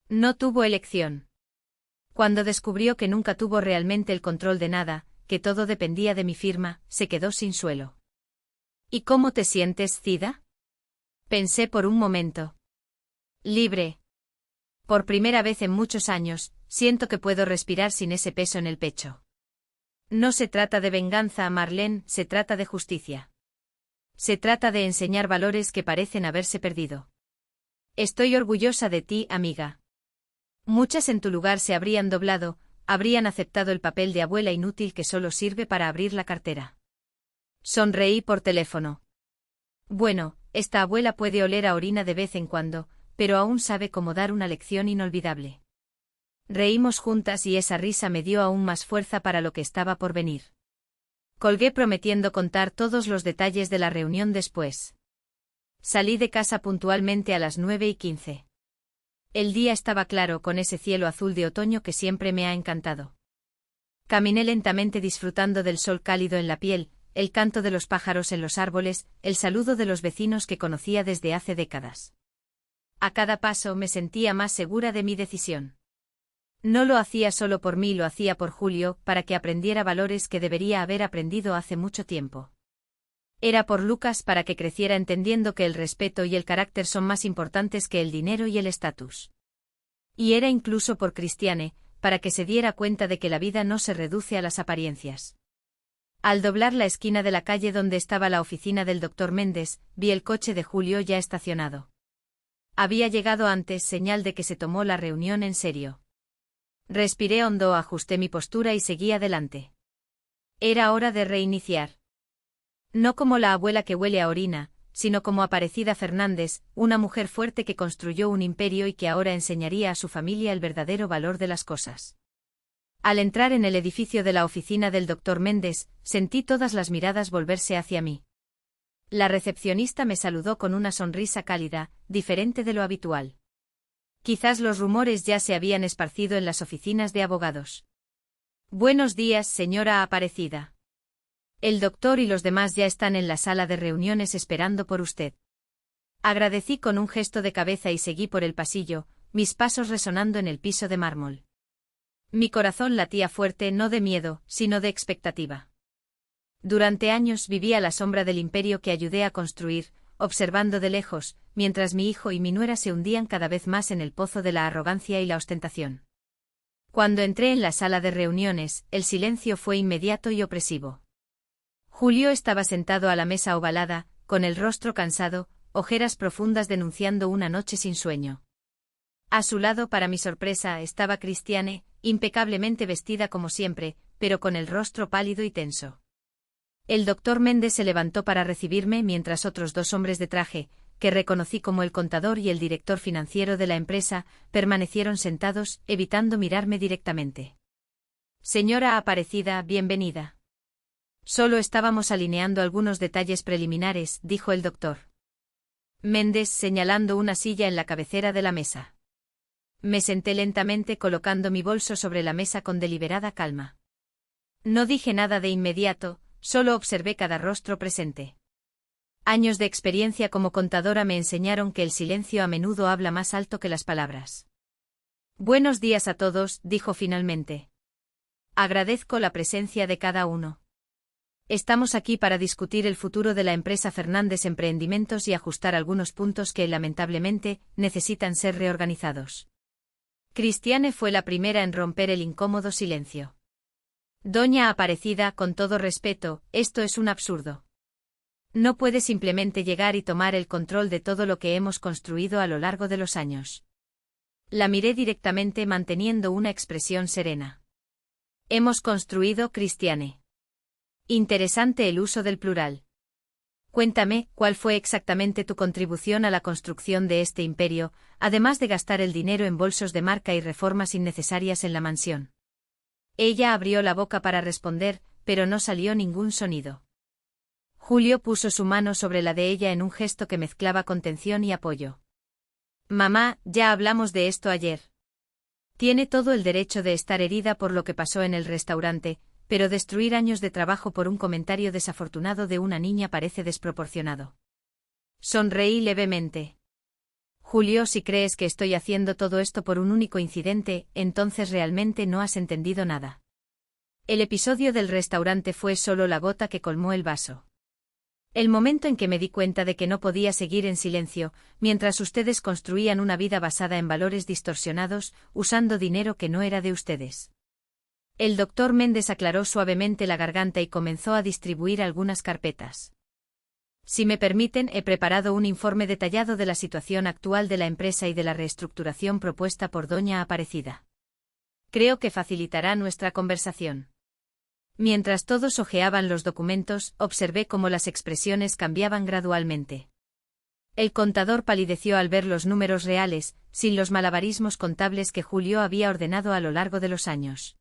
No tuvo elección. Cuando descubrió que nunca tuvo realmente el control de nada, que todo dependía de mi firma, se quedó sin suelo. ¿Y cómo te sientes, Cida? Pensé por un momento. Libre. Por primera vez en muchos años, siento que puedo respirar sin ese peso en el pecho. No se trata de venganza, Marlene, se trata de justicia. Se trata de enseñar valores que parecen haberse perdido. Estoy orgullosa de ti, amiga. Muchas en tu lugar se habrían doblado, habrían aceptado el papel de abuela inútil que solo sirve para abrir la cartera. Sonreí por teléfono. Bueno, esta abuela puede oler a orina de vez en cuando, pero aún sabe cómo dar una lección inolvidable. Reímos juntas y esa risa me dio aún más fuerza para lo que estaba por venir. Colgué prometiendo contar todos los detalles de la reunión después. Salí de casa puntualmente a las 9:15. El día estaba claro con ese cielo azul de otoño que siempre me ha encantado. Caminé lentamente disfrutando del sol cálido en la piel, el canto de los pájaros en los árboles, el saludo de los vecinos que conocía desde hace décadas. A cada paso me sentía más segura de mi decisión. No lo hacía solo por mí, lo hacía por Julio, para que aprendiera valores que debería haber aprendido hace mucho tiempo. Era por Lucas para que creciera entendiendo que el respeto y el carácter son más importantes que el dinero y el estatus. Y era incluso por Cristiane, para que se diera cuenta de que la vida no se reduce a las apariencias. Al doblar la esquina de la calle donde estaba la oficina del doctor Méndez, vi el coche de Julio ya estacionado. Había llegado antes, señal de que se tomó la reunión en serio. Respiré hondo, ajusté mi postura y seguí adelante. Era hora de reiniciar. No como la abuela que huele a orina, sino como Aparecida Fernández, una mujer fuerte que construyó un imperio y que ahora enseñaría a su familia el verdadero valor de las cosas. Al entrar en el edificio de la oficina del doctor Méndez, sentí todas las miradas volverse hacia mí. La recepcionista me saludó con una sonrisa cálida, diferente de lo habitual. Quizás los rumores ya se habían esparcido en las oficinas de abogados. Buenos días, señora Aparecida. El doctor y los demás ya están en la sala de reuniones esperando por usted. Agradecí con un gesto de cabeza y seguí por el pasillo, mis pasos resonando en el piso de mármol. Mi corazón latía fuerte no de miedo, sino de expectativa. Durante años viví a la sombra del imperio que ayudé a construir, observando de lejos, mientras mi hijo y mi nuera se hundían cada vez más en el pozo de la arrogancia y la ostentación. Cuando entré en la sala de reuniones, el silencio fue inmediato y opresivo. Julio estaba sentado a la mesa ovalada, con el rostro cansado, ojeras profundas denunciando una noche sin sueño. A su lado, para mi sorpresa, estaba Cristiane, impecablemente vestida como siempre, pero con el rostro pálido y tenso. El doctor Méndez se levantó para recibirme mientras otros dos hombres de traje, que reconocí como el contador y el director financiero de la empresa, permanecieron sentados, evitando mirarme directamente. Señora Aparecida, bienvenida. Solo estábamos alineando algunos detalles preliminares, dijo el doctor Méndez señalando una silla en la cabecera de la mesa. Me senté lentamente colocando mi bolso sobre la mesa con deliberada calma. No dije nada de inmediato, solo observé cada rostro presente. Años de experiencia como contadora me enseñaron que el silencio a menudo habla más alto que las palabras. Buenos días a todos, dijo finalmente. Agradezco la presencia de cada uno. Estamos aquí para discutir el futuro de la empresa Fernández Emprendimientos y ajustar algunos puntos que, lamentablemente, necesitan ser reorganizados. Cristiane fue la primera en romper el incómodo silencio. Doña Aparecida, con todo respeto, esto es un absurdo. No puede simplemente llegar y tomar el control de todo lo que hemos construido a lo largo de los años. La miré directamente manteniendo una expresión serena. Hemos construido, Cristiane. Interesante el uso del plural. Cuéntame, ¿cuál fue exactamente tu contribución a la construcción de este imperio, además de gastar el dinero en bolsos de marca y reformas innecesarias en la mansión? Ella abrió la boca para responder, pero no salió ningún sonido. Julio puso su mano sobre la de ella en un gesto que mezclaba contención y apoyo. Mamá, ya hablamos de esto ayer. Tiene todo el derecho de estar herida por lo que pasó en el restaurante, pero destruir años de trabajo por un comentario desafortunado de una niña parece desproporcionado. Sonreí levemente. Julio, si crees que estoy haciendo todo esto por un único incidente, entonces realmente no has entendido nada. El episodio del restaurante fue solo la gota que colmó el vaso. El momento en que me di cuenta de que no podía seguir en silencio, mientras ustedes construían una vida basada en valores distorsionados, usando dinero que no era de ustedes. El doctor Méndez aclaró suavemente la garganta y comenzó a distribuir algunas carpetas. Si me permiten, he preparado un informe detallado de la situación actual de la empresa y de la reestructuración propuesta por Doña Aparecida. Creo que facilitará nuestra conversación. Mientras todos hojeaban los documentos, observé cómo las expresiones cambiaban gradualmente. El contador palideció al ver los números reales, sin los malabarismos contables que Julio había ordenado a lo largo de los años.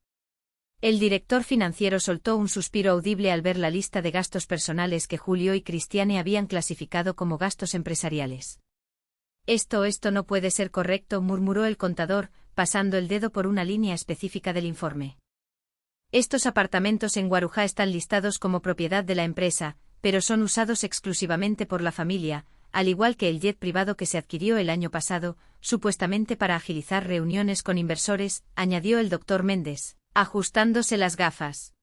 El director financiero soltó un suspiro audible al ver la lista de gastos personales que Julio y Cristiane habían clasificado como gastos empresariales. Esto no puede ser correcto, murmuró el contador, pasando el dedo por una línea específica del informe. Estos apartamentos en Guarujá están listados como propiedad de la empresa, pero son usados exclusivamente por la familia, al igual que el jet privado que se adquirió el año pasado, supuestamente para agilizar reuniones con inversores, añadió el doctor Méndez, ajustándose las gafas.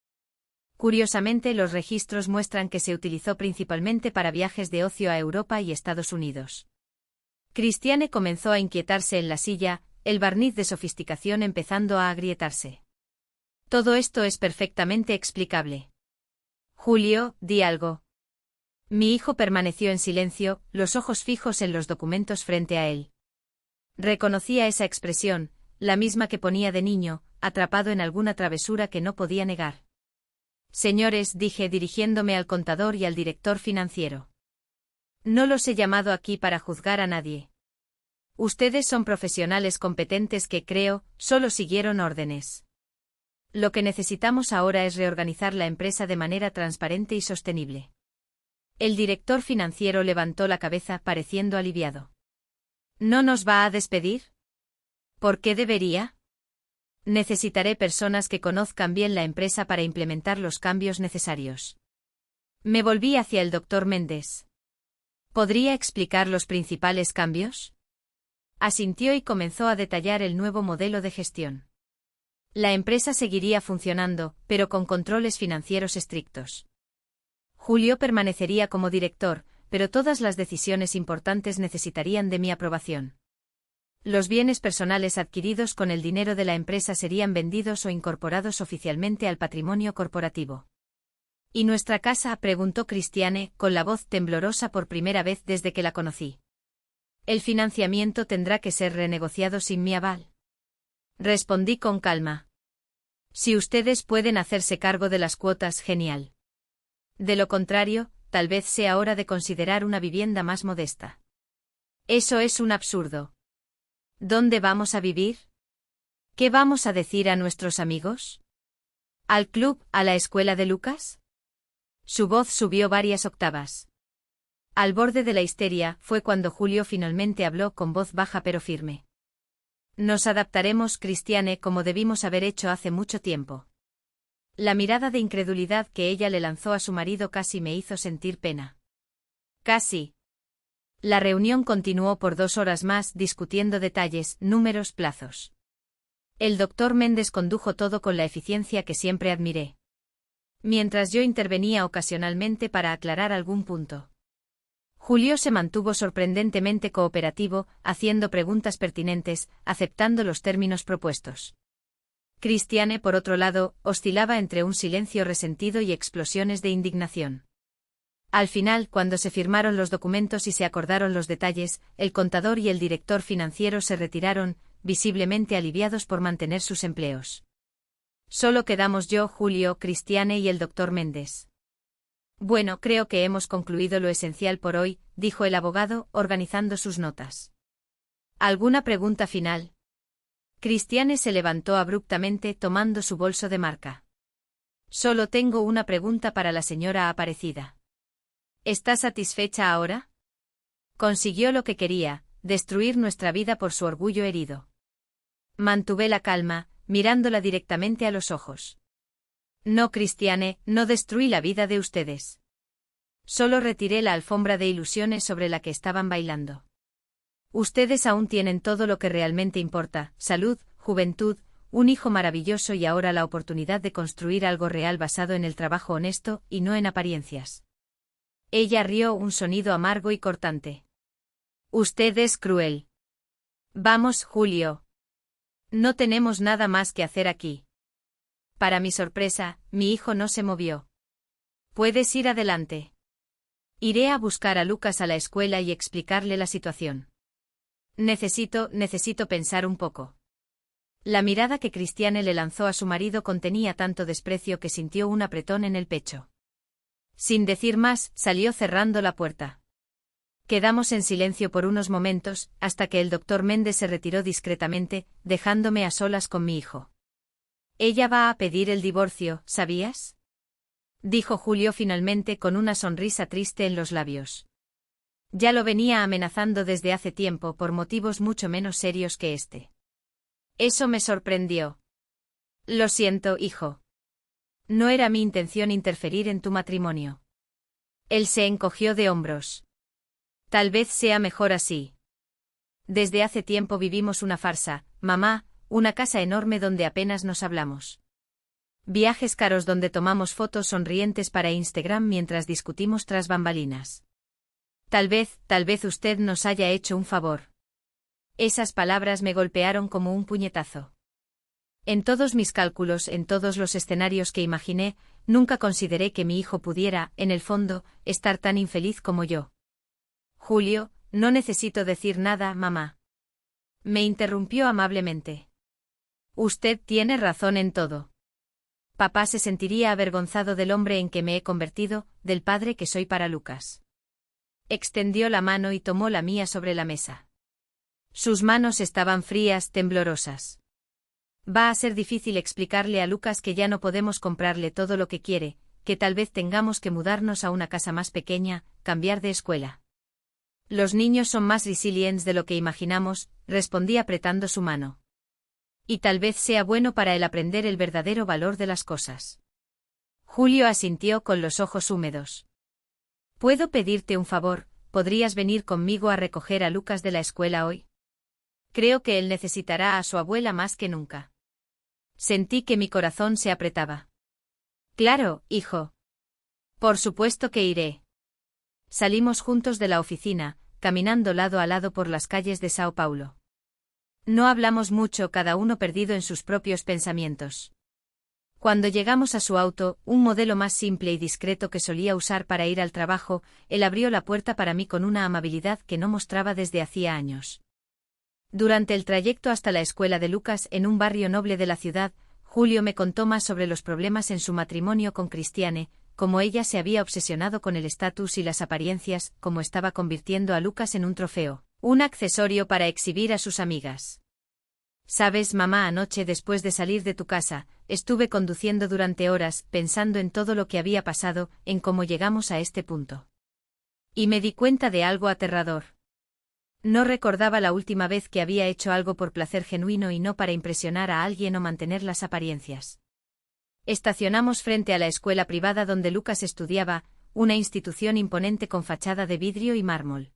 Curiosamente, los registros muestran que se utilizó principalmente para viajes de ocio a Europa y Estados Unidos. Cristiane comenzó a inquietarse en la silla, el barniz de sofisticación empezando a agrietarse. Todo esto es perfectamente explicable. Julio, di algo. Mi hijo permaneció en silencio, los ojos fijos en los documentos frente a él. Reconocía esa expresión, la misma que ponía de niño, atrapado en alguna travesura que no podía negar. Señores, dije dirigiéndome al contador y al director financiero. No los he llamado aquí para juzgar a nadie. Ustedes son profesionales competentes que, creo, solo siguieron órdenes. Lo que necesitamos ahora es reorganizar la empresa de manera transparente y sostenible. El director financiero levantó la cabeza, pareciendo aliviado. ¿No nos va a despedir? ¿Por qué debería? Necesitaré personas que conozcan bien la empresa para implementar los cambios necesarios. Me volví hacia el doctor Méndez. ¿Podría explicar los principales cambios? Asintió y comenzó a detallar el nuevo modelo de gestión. La empresa seguiría funcionando, pero con controles financieros estrictos. Julio permanecería como director, pero todas las decisiones importantes necesitarían de mi aprobación. Los bienes personales adquiridos con el dinero de la empresa serían vendidos o incorporados oficialmente al patrimonio corporativo. ¿Y nuestra casa?, preguntó Cristiane, con la voz temblorosa por primera vez desde que la conocí. El financiamiento tendrá que ser renegociado sin mi aval. Respondí con calma. Si ustedes pueden hacerse cargo de las cuotas, genial. De lo contrario, tal vez sea hora de considerar una vivienda más modesta. Eso es un absurdo. ¿Dónde vamos a vivir? ¿Qué vamos a decir a nuestros amigos? ¿Al club, a la escuela de Lucas? Su voz subió varias octavas. Al borde de la histeria, fue cuando Julio finalmente habló con voz baja pero firme. Nos adaptaremos, Cristiane, como debimos haber hecho hace mucho tiempo. La mirada de incredulidad que ella le lanzó a su marido casi me hizo sentir pena. Casi. La reunión continuó por 2 horas más discutiendo detalles, números, plazos. El doctor Méndez condujo todo con la eficiencia que siempre admiré. Mientras yo intervenía ocasionalmente para aclarar algún punto. Julio se mantuvo sorprendentemente cooperativo, haciendo preguntas pertinentes, aceptando los términos propuestos. Christiane, por otro lado, oscilaba entre un silencio resentido y explosiones de indignación. Al final, cuando se firmaron los documentos y se acordaron los detalles, el contador y el director financiero se retiraron, visiblemente aliviados por mantener sus empleos. Solo quedamos yo, Julio, Christiane y el doctor Méndez. Bueno, creo que hemos concluido lo esencial por hoy, dijo el abogado, organizando sus notas. ¿Alguna pregunta final? Christiane se levantó abruptamente tomando su bolso de marca. Solo tengo una pregunta para la señora Aparecida. ¿Está satisfecha ahora? Consiguió lo que quería, destruir nuestra vida por su orgullo herido. Mantuve la calma, mirándola directamente a los ojos. No, Christiane, no destruí la vida de ustedes. Solo retiré la alfombra de ilusiones sobre la que estaban bailando. Ustedes aún tienen todo lo que realmente importa: salud, juventud, un hijo maravilloso y ahora la oportunidad de construir algo real basado en el trabajo honesto y no en apariencias. Ella rió, un sonido amargo y cortante. Usted es cruel. Vamos, Julio. No tenemos nada más que hacer aquí. Para mi sorpresa, mi hijo no se movió. Puedes ir adelante. Iré a buscar a Lucas a la escuela y explicarle la situación. Necesito pensar un poco. La mirada que Christiane le lanzó a su marido contenía tanto desprecio que sintió un apretón en el pecho. Sin decir más, salió cerrando la puerta. Quedamos en silencio por unos momentos, hasta que el doctor Méndez se retiró discretamente, dejándome a solas con mi hijo. Ella va a pedir el divorcio, ¿sabías? Dijo Julio finalmente con una sonrisa triste en los labios. Ya lo venía amenazando desde hace tiempo por motivos mucho menos serios que este. Eso me sorprendió. Lo siento, hijo. No era mi intención interferir en tu matrimonio. Él se encogió de hombros. Tal vez sea mejor así. Desde hace tiempo vivimos una farsa, mamá, una casa enorme donde apenas nos hablamos. Viajes caros donde tomamos fotos sonrientes para Instagram mientras discutimos tras bambalinas. Tal vez usted nos haya hecho un favor. Esas palabras me golpearon como un puñetazo. En todos mis cálculos, en todos los escenarios que imaginé, nunca consideré que mi hijo pudiera, en el fondo, estar tan infeliz como yo. Julio, no necesito decir nada, mamá. Me interrumpió amablemente. Usted tiene razón en todo. Papá se sentiría avergonzado del hombre en que me he convertido, del padre que soy para Lucas. Extendió la mano y tomó la mía sobre la mesa. Sus manos estaban frías, temblorosas. Va a ser difícil explicarle a Lucas que ya no podemos comprarle todo lo que quiere, que tal vez tengamos que mudarnos a una casa más pequeña, cambiar de escuela. Los niños son más resilientes de lo que imaginamos, respondí apretando su mano. Y tal vez sea bueno para él aprender el verdadero valor de las cosas. Julio asintió con los ojos húmedos. ¿Puedo pedirte un favor? ¿Podrías venir conmigo a recoger a Lucas de la escuela hoy? Creo que él necesitará a su abuela más que nunca. Sentí que mi corazón se apretaba. Claro, hijo. Por supuesto que iré. Salimos juntos de la oficina, caminando lado a lado por las calles de Sao Paulo. No hablamos mucho, cada uno perdido en sus propios pensamientos. Cuando llegamos a su auto, un modelo más simple y discreto que solía usar para ir al trabajo, él abrió la puerta para mí con una amabilidad que no mostraba desde hacía años. Durante el trayecto hasta la escuela de Lucas en un barrio noble de la ciudad, Julio me contó más sobre los problemas en su matrimonio con Christiane, cómo ella se había obsesionado con el estatus y las apariencias, cómo estaba convirtiendo a Lucas en un trofeo, un accesorio para exhibir a sus amigas. Sabes, mamá, anoche después de salir de tu casa, estuve conduciendo durante horas, pensando en todo lo que había pasado, en cómo llegamos a este punto. Y me di cuenta de algo aterrador. No recordaba la última vez que había hecho algo por placer genuino y no para impresionar a alguien o mantener las apariencias. Estacionamos frente a la escuela privada donde Lucas estudiaba, una institución imponente con fachada de vidrio y mármol.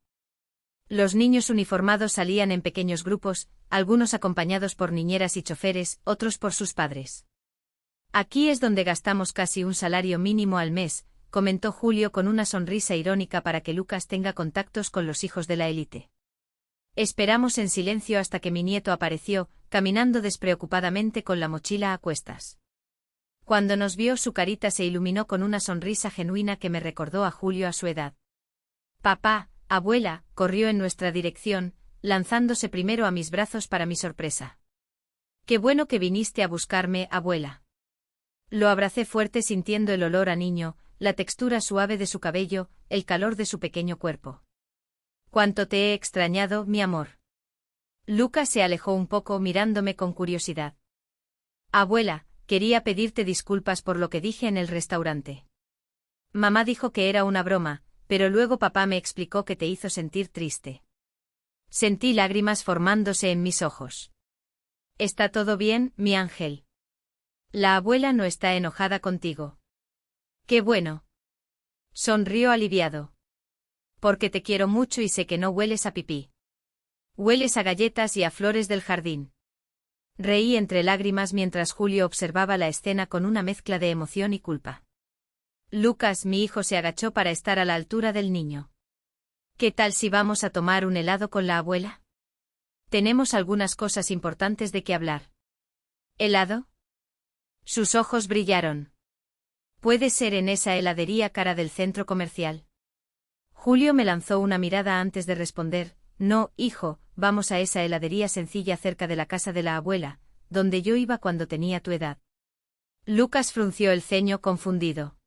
Los niños uniformados salían en pequeños grupos, algunos acompañados por niñeras y choferes, otros por sus padres. Aquí es donde gastamos casi un salario mínimo al mes, comentó Julio con una sonrisa irónica para que Lucas tenga contactos con los hijos de la élite. Esperamos en silencio hasta que mi nieto apareció, caminando despreocupadamente con la mochila a cuestas. Cuando nos vio, su carita se iluminó con una sonrisa genuina que me recordó a Julio a su edad. Papá, abuela, corrió en nuestra dirección, lanzándose primero a mis brazos para mi sorpresa. Qué bueno que viniste a buscarme, abuela. Lo abracé fuerte sintiendo el olor a niño, la textura suave de su cabello, el calor de su pequeño cuerpo. Cuánto te he extrañado, mi amor. Lucas se alejó un poco mirándome con curiosidad. Abuela, quería pedirte disculpas por lo que dije en el restaurante. Mamá dijo que era una broma, pero luego papá me explicó que te hizo sentir triste. Sentí lágrimas formándose en mis ojos. ¿Está todo bien, mi ángel? La abuela no está enojada contigo. Qué bueno. Sonrió aliviado. Porque te quiero mucho y sé que no hueles a pipí. Hueles a galletas y a flores del jardín. Reí entre lágrimas mientras Julio observaba la escena con una mezcla de emoción y culpa. Lucas, mi hijo, se agachó para estar a la altura del niño. ¿Qué tal si vamos a tomar un helado con la abuela? Tenemos algunas cosas importantes de que hablar. ¿Helado? Sus ojos brillaron. ¿Puede ser en esa heladería cara del centro comercial? Julio me lanzó una mirada antes de responder. No, hijo, vamos a esa heladería sencilla cerca de la casa de la abuela, donde yo iba cuando tenía tu edad. Lucas frunció el ceño confundido.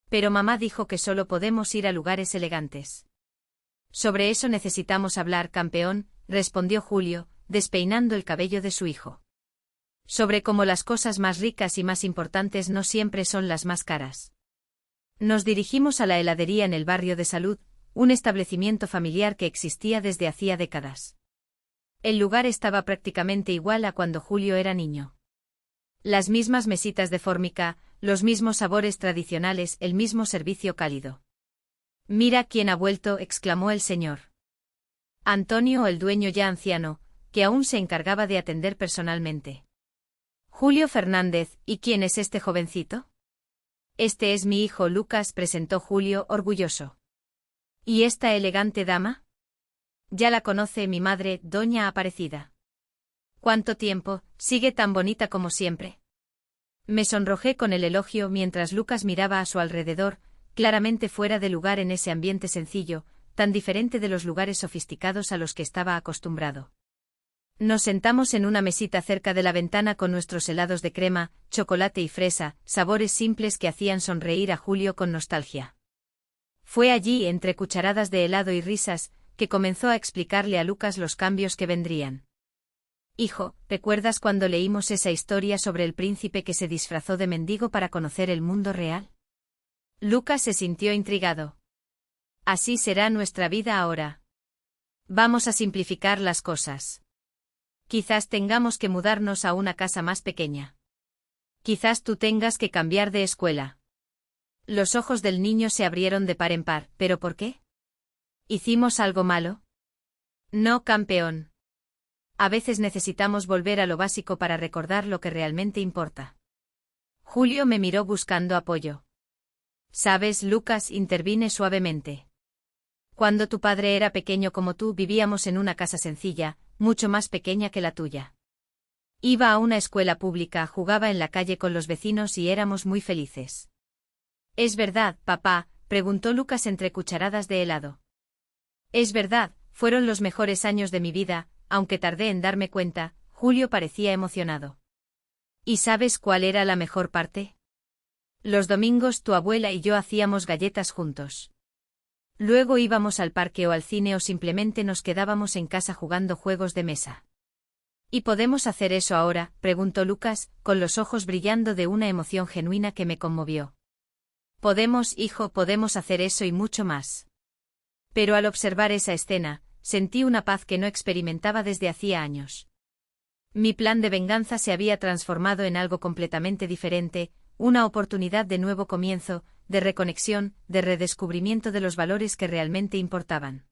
Pero mamá dijo que solo podemos ir a lugares elegantes. Sobre eso necesitamos hablar, campeón, respondió Julio, despeinando el cabello de su hijo. Sobre cómo las cosas más ricas y más importantes no siempre son las más caras. Nos dirigimos a la heladería en el barrio de Salud, un establecimiento familiar que existía desde hacía décadas. El lugar estaba prácticamente igual a cuando Julio era niño. Las mismas mesitas de fórmica, los mismos sabores tradicionales, el mismo servicio cálido. Mira quién ha vuelto, exclamó el señor Antonio, el dueño ya anciano, que aún se encargaba de atender personalmente. Julio Fernández, ¿y quién es este jovencito? Este es mi hijo Lucas, presentó Julio, orgulloso. ¿Y esta elegante dama? Ya la conoce mi madre, doña Aparecida. ¿Cuánto tiempo? ¿Sigue tan bonita como siempre? Me sonrojé con el elogio mientras Lucas miraba a su alrededor, claramente fuera de lugar en ese ambiente sencillo, tan diferente de los lugares sofisticados a los que estaba acostumbrado. Nos sentamos en una mesita cerca de la ventana con nuestros helados de crema, chocolate y fresa, sabores simples que hacían sonreír a Julio con nostalgia. Fue allí, entre cucharadas de helado y risas, que comenzó a explicarle a Lucas los cambios que vendrían. Hijo, ¿recuerdas cuando leímos esa historia sobre el príncipe que se disfrazó de mendigo para conocer el mundo real? Lucas se sintió intrigado. Así será nuestra vida ahora. Vamos a simplificar las cosas. Quizás tengamos que mudarnos a una casa más pequeña. Quizás tú tengas que cambiar de escuela. Los ojos del niño se abrieron de par en par. ¿Pero por qué? ¿Hicimos algo malo? No, campeón. A veces necesitamos volver a lo básico para recordar lo que realmente importa. Julio me miró buscando apoyo. Sabes, Lucas, intervine suavemente. Cuando tu padre era pequeño como tú, vivíamos en una casa sencilla, mucho más pequeña que la tuya. Iba a una escuela pública, jugaba en la calle con los vecinos y éramos muy felices. ¿Es verdad, papá?, preguntó Lucas entre cucharadas de helado. Es verdad, fueron los mejores años de mi vida, aunque tardé en darme cuenta. Julio parecía emocionado. ¿Y sabes cuál era la mejor parte? Los domingos tu abuela y yo hacíamos galletas juntos. Luego íbamos al parque o al cine o simplemente nos quedábamos en casa jugando juegos de mesa. ¿Y podemos hacer eso ahora?, preguntó Lucas, con los ojos brillando de una emoción genuina que me conmovió. Podemos, hijo, podemos hacer eso y mucho más. Pero al observar esa escena, sentí una paz que no experimentaba desde hacía años. Mi plan de venganza se había transformado en algo completamente diferente, una oportunidad de nuevo comienzo, de reconexión, de redescubrimiento de los valores que realmente importaban.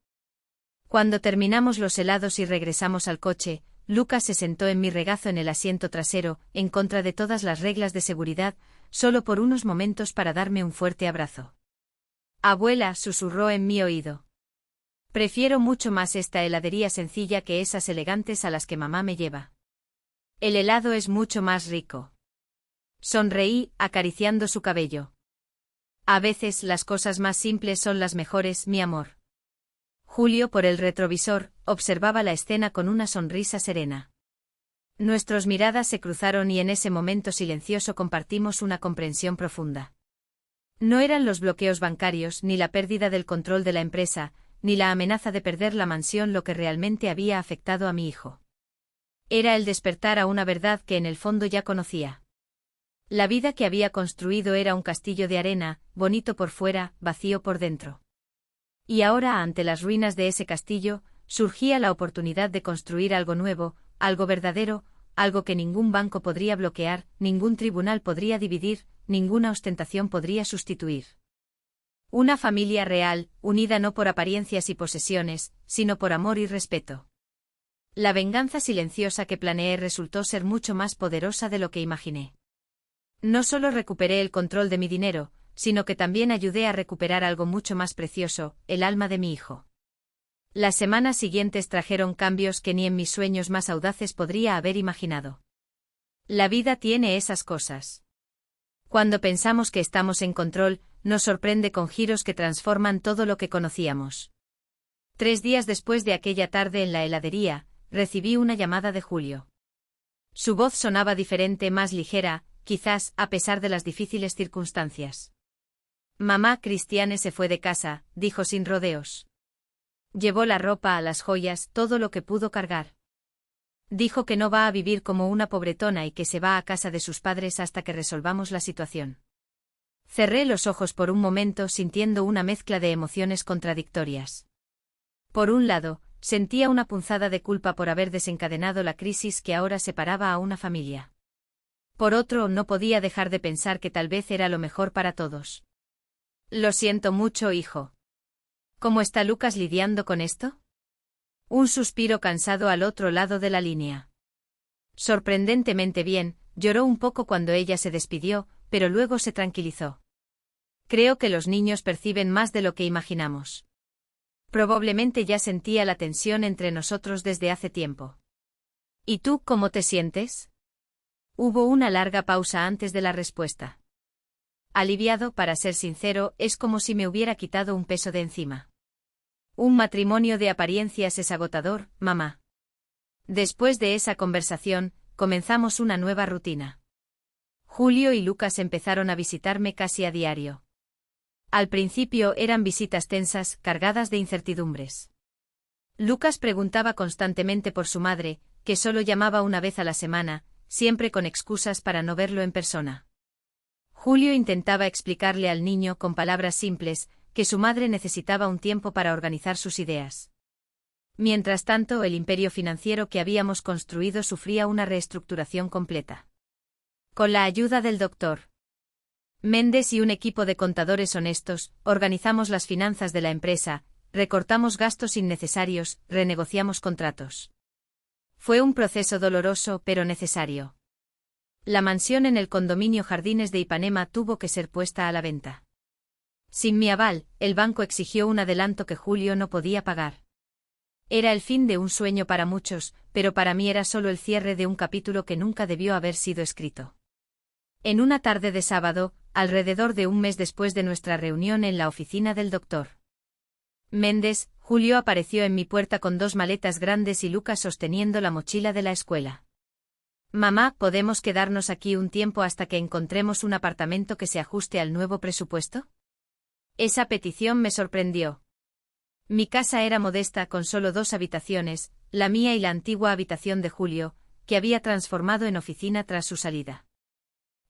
Cuando terminamos los helados y regresamos al coche, Lucas se sentó en mi regazo en el asiento trasero, en contra de todas las reglas de seguridad, solo por unos momentos para darme un fuerte abrazo. Abuela, susurró en mi oído. Prefiero mucho más esta heladería sencilla que esas elegantes a las que mamá me lleva. El helado es mucho más rico. Sonreí, acariciando su cabello. A veces las cosas más simples son las mejores, mi amor. Julio, por el retrovisor, observaba la escena con una sonrisa serena. Nuestras miradas se cruzaron y en ese momento silencioso compartimos una comprensión profunda. No eran los bloqueos bancarios, ni la pérdida del control de la empresa, ni la amenaza de perder la mansión lo que realmente había afectado a mi hijo. Era el despertar a una verdad que en el fondo ya conocía. La vida que había construido era un castillo de arena, bonito por fuera, vacío por dentro. Y ahora, ante las ruinas de ese castillo, surgía la oportunidad de construir algo nuevo, algo verdadero, algo que ningún banco podría bloquear, ningún tribunal podría dividir, ninguna ostentación podría sustituir. Una familia real, unida no por apariencias y posesiones, sino por amor y respeto. La venganza silenciosa que planeé resultó ser mucho más poderosa de lo que imaginé. No solo recuperé el control de mi dinero, sino que también ayudé a recuperar algo mucho más precioso, el alma de mi hijo. Las semanas siguientes trajeron cambios que ni en mis sueños más audaces podría haber imaginado. La vida tiene esas cosas. Cuando pensamos que estamos en control, nos sorprende con giros que transforman todo lo que conocíamos. 3 días después de aquella tarde en la heladería, recibí una llamada de Julio. Su voz sonaba diferente, más ligera, quizás a pesar de las difíciles circunstancias. Mamá, Cristiane se fue de casa, dijo sin rodeos. Llevó la ropa, las joyas, todo lo que pudo cargar. Dijo que no va a vivir como una pobretona y que se va a casa de sus padres hasta que resolvamos la situación. Cerré los ojos por un momento sintiendo una mezcla de emociones contradictorias. Por un lado, sentía una punzada de culpa por haber desencadenado la crisis que ahora separaba a una familia. Por otro, no podía dejar de pensar que tal vez era lo mejor para todos. Lo siento mucho, hijo. ¿Cómo está Lucas lidiando con esto? Un suspiro cansado al otro lado de la línea. Sorprendentemente bien, lloró un poco cuando ella se despidió, pero luego se tranquilizó. Creo que los niños perciben más de lo que imaginamos. Probablemente ya sentía la tensión entre nosotros desde hace tiempo. ¿Y tú cómo te sientes? Hubo una larga pausa antes de la respuesta. Aliviado, para ser sincero, es como si me hubiera quitado un peso de encima. Un matrimonio de apariencias es agotador, mamá. Después de esa conversación, comenzamos una nueva rutina. Julio y Lucas empezaron a visitarme casi a diario. Al principio eran visitas tensas, cargadas de incertidumbres. Lucas preguntaba constantemente por su madre, que solo llamaba una vez a la semana, siempre con excusas para no verlo en persona. Julio intentaba explicarle al niño con palabras simples que su madre necesitaba un tiempo para organizar sus ideas. Mientras tanto, el imperio financiero que habíamos construido sufría una reestructuración completa. Con la ayuda del Dr. Méndez y un equipo de contadores honestos, organizamos las finanzas de la empresa, recortamos gastos innecesarios, renegociamos contratos. Fue un proceso doloroso pero necesario. La mansión en el condominio Jardines de Ipanema tuvo que ser puesta a la venta. Sin mi aval, el banco exigió un adelanto que Julio no podía pagar. Era el fin de un sueño para muchos, pero para mí era solo el cierre de un capítulo que nunca debió haber sido escrito. En una tarde de sábado, alrededor de un mes después de nuestra reunión en la oficina del Dr. Méndez, Julio apareció en mi puerta con 2 maletas grandes y Lucas sosteniendo la mochila de la escuela. Mamá, ¿podemos quedarnos aquí un tiempo hasta que encontremos un apartamento que se ajuste al nuevo presupuesto? Esa petición me sorprendió. Mi casa era modesta con solo 2 habitaciones, la mía y la antigua habitación de Julio, que había transformado en oficina tras su salida.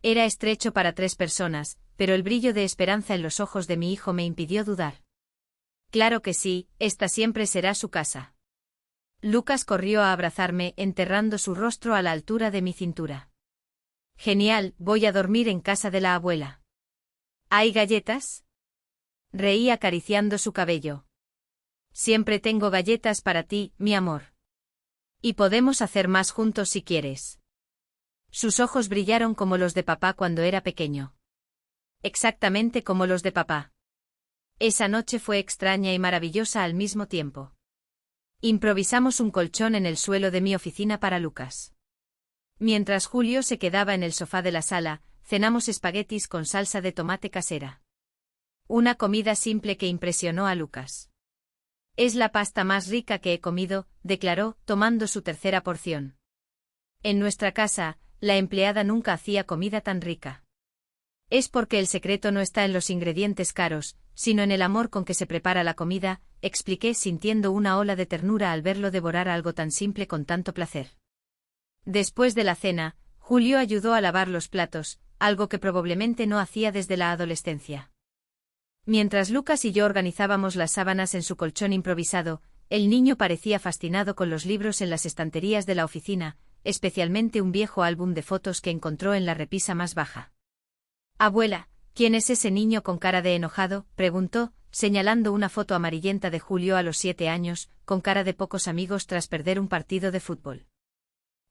Era estrecho para 3 personas, pero el brillo de esperanza en los ojos de mi hijo me impidió dudar. Claro que sí, esta siempre será su casa. Lucas corrió a abrazarme, enterrando su rostro a la altura de mi cintura. Genial, voy a dormir en casa de la abuela. ¿Hay galletas? Reí acariciando su cabello. Siempre tengo galletas para ti, mi amor. Y podemos hacer más juntos si quieres. Sus ojos brillaron como los de papá cuando era pequeño. Exactamente como los de papá. Esa noche fue extraña y maravillosa al mismo tiempo. Improvisamos un colchón en el suelo de mi oficina para Lucas. Mientras Julio se quedaba en el sofá de la sala, cenamos espaguetis con salsa de tomate casera. Una comida simple que impresionó a Lucas. Es la pasta más rica que he comido, declaró, tomando su tercera porción. En nuestra casa, la empleada nunca hacía comida tan rica. Es porque el secreto no está en los ingredientes caros, sino en el amor con que se prepara la comida, expliqué sintiendo una ola de ternura al verlo devorar algo tan simple con tanto placer. Después de la cena, Julio ayudó a lavar los platos, algo que probablemente no hacía desde la adolescencia. Mientras Lucas y yo organizábamos las sábanas en su colchón improvisado, el niño parecía fascinado con los libros en las estanterías de la oficina, especialmente un viejo álbum de fotos que encontró en la repisa más baja. «Abuela, ¿quién es ese niño con cara de enojado?», preguntó, señalando una foto amarillenta de Julio a los 7 años, con cara de pocos amigos tras perder un partido de fútbol.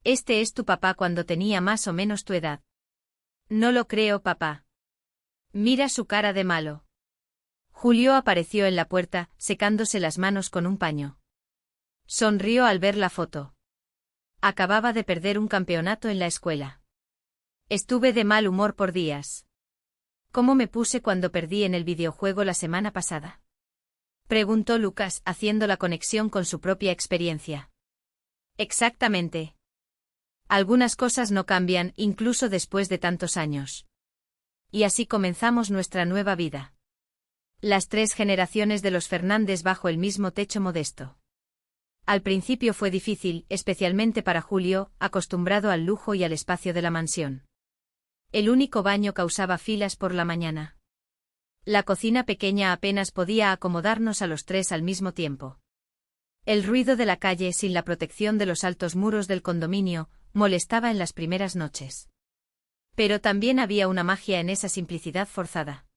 «Este es tu papá cuando tenía más o menos tu edad». «No lo creo, papá. Mira su cara de malo». Julio apareció en la puerta, secándose las manos con un paño. Sonrió al ver la foto. Acababa de perder un campeonato en la escuela. Estuve de mal humor por días. ¿Cómo me puse cuando perdí en el videojuego la semana pasada?, preguntó Lucas, haciendo la conexión con su propia experiencia. Exactamente. Algunas cosas no cambian, incluso después de tantos años. Y así comenzamos nuestra nueva vida. Las 3 generaciones de los Fernández bajo el mismo techo modesto. Al principio fue difícil, especialmente para Julio, acostumbrado al lujo y al espacio de la mansión. El único baño causaba filas por la mañana. La cocina pequeña apenas podía acomodarnos a los 3 al mismo tiempo. El ruido de la calle sin la protección de los altos muros del condominio molestaba en las primeras noches. Pero también había una magia en esa simplicidad forzada.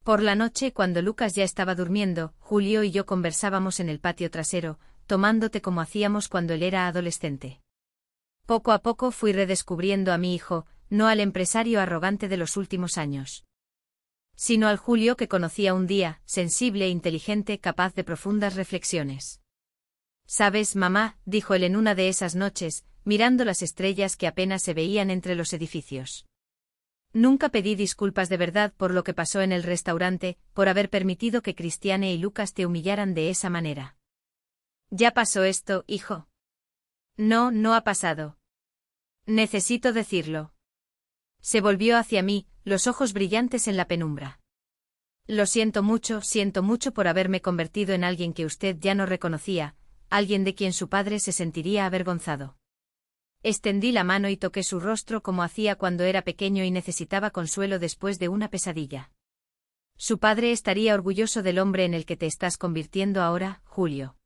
Por la noche, cuando Lucas ya estaba durmiendo, Julio y yo conversábamos en el patio trasero, tomando té como hacíamos cuando él era adolescente. Poco a poco fui redescubriendo a mi hijo, no al empresario arrogante de los últimos años, sino al Julio que conocía un día, sensible e inteligente, capaz de profundas reflexiones. «¿Sabes, mamá?», dijo él en una de esas noches, mirando las estrellas que apenas se veían entre los edificios. «Nunca pedí disculpas de verdad por lo que pasó en el restaurante, por haber permitido que Cristiane y Lucas te humillaran de esa manera». «¿Ya pasó esto, hijo?». «No, no ha pasado. Necesito decirlo». Se volvió hacia mí, los ojos brillantes en la penumbra. «Lo siento mucho por haberme convertido en alguien que usted ya no reconocía, alguien de quien su padre se sentiría avergonzado». Extendí la mano y toqué su rostro como hacía cuando era pequeño y necesitaba consuelo después de una pesadilla. «Su padre estaría orgulloso del hombre en el que te estás convirtiendo ahora, Julio».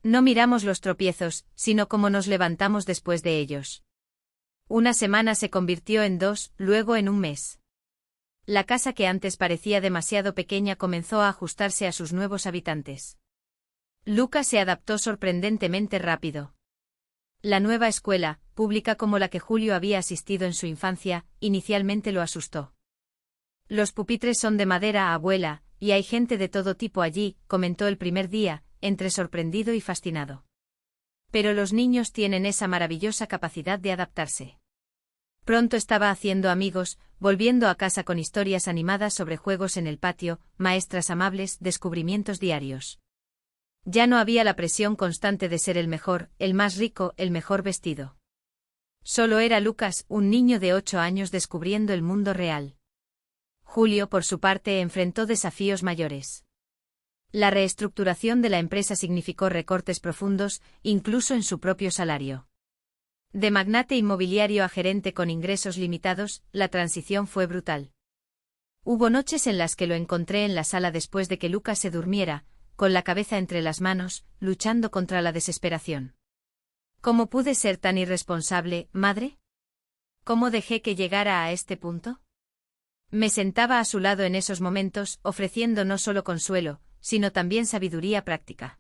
No miramos los tropiezos, sino cómo nos levantamos después de ellos. Una semana se convirtió en 2, luego en un mes. La casa que antes parecía demasiado pequeña comenzó a ajustarse a sus nuevos habitantes. Lucas se adaptó sorprendentemente rápido. La nueva escuela, pública como la que Julio había asistido en su infancia, inicialmente lo asustó. «Los pupitres son de madera, abuela, y hay gente de todo tipo allí», comentó el primer día, entre sorprendido y fascinado. «Pero los niños tienen esa maravillosa capacidad de adaptarse». Pronto estaba haciendo amigos, volviendo a casa con historias animadas sobre juegos en el patio, maestras amables, descubrimientos diarios. Ya no había la presión constante de ser el mejor, el más rico, el mejor vestido. Solo era Lucas, un niño de 8 años descubriendo el mundo real. Julio, por su parte, enfrentó desafíos mayores. La reestructuración de la empresa significó recortes profundos, incluso en su propio salario. De magnate inmobiliario a gerente con ingresos limitados, la transición fue brutal. Hubo noches en las que lo encontré en la sala después de que Lucas se durmiera, con la cabeza entre las manos, luchando contra la desesperación. «¿Cómo pude ser tan irresponsable, madre?», ¿Cómo dejé que llegara a este punto? Me sentaba a su lado en esos momentos, ofreciendo no solo consuelo, sino también sabiduría práctica.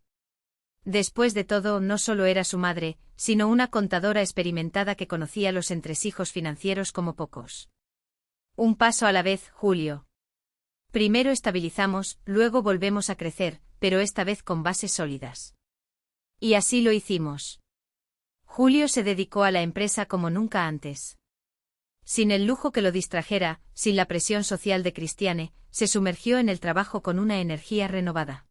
Después de todo, no solo era su madre, sino una contadora experimentada que conocía los entresijos financieros como pocos. Un paso a la vez, Julio. Primero estabilizamos, luego volvemos a crecer, pero esta vez con bases sólidas. Y así lo hicimos. Julio se dedicó a la empresa como nunca antes. Sin el lujo que lo distrajera, sin la presión social de Cristiane, se sumergió en el trabajo con una energía renovada.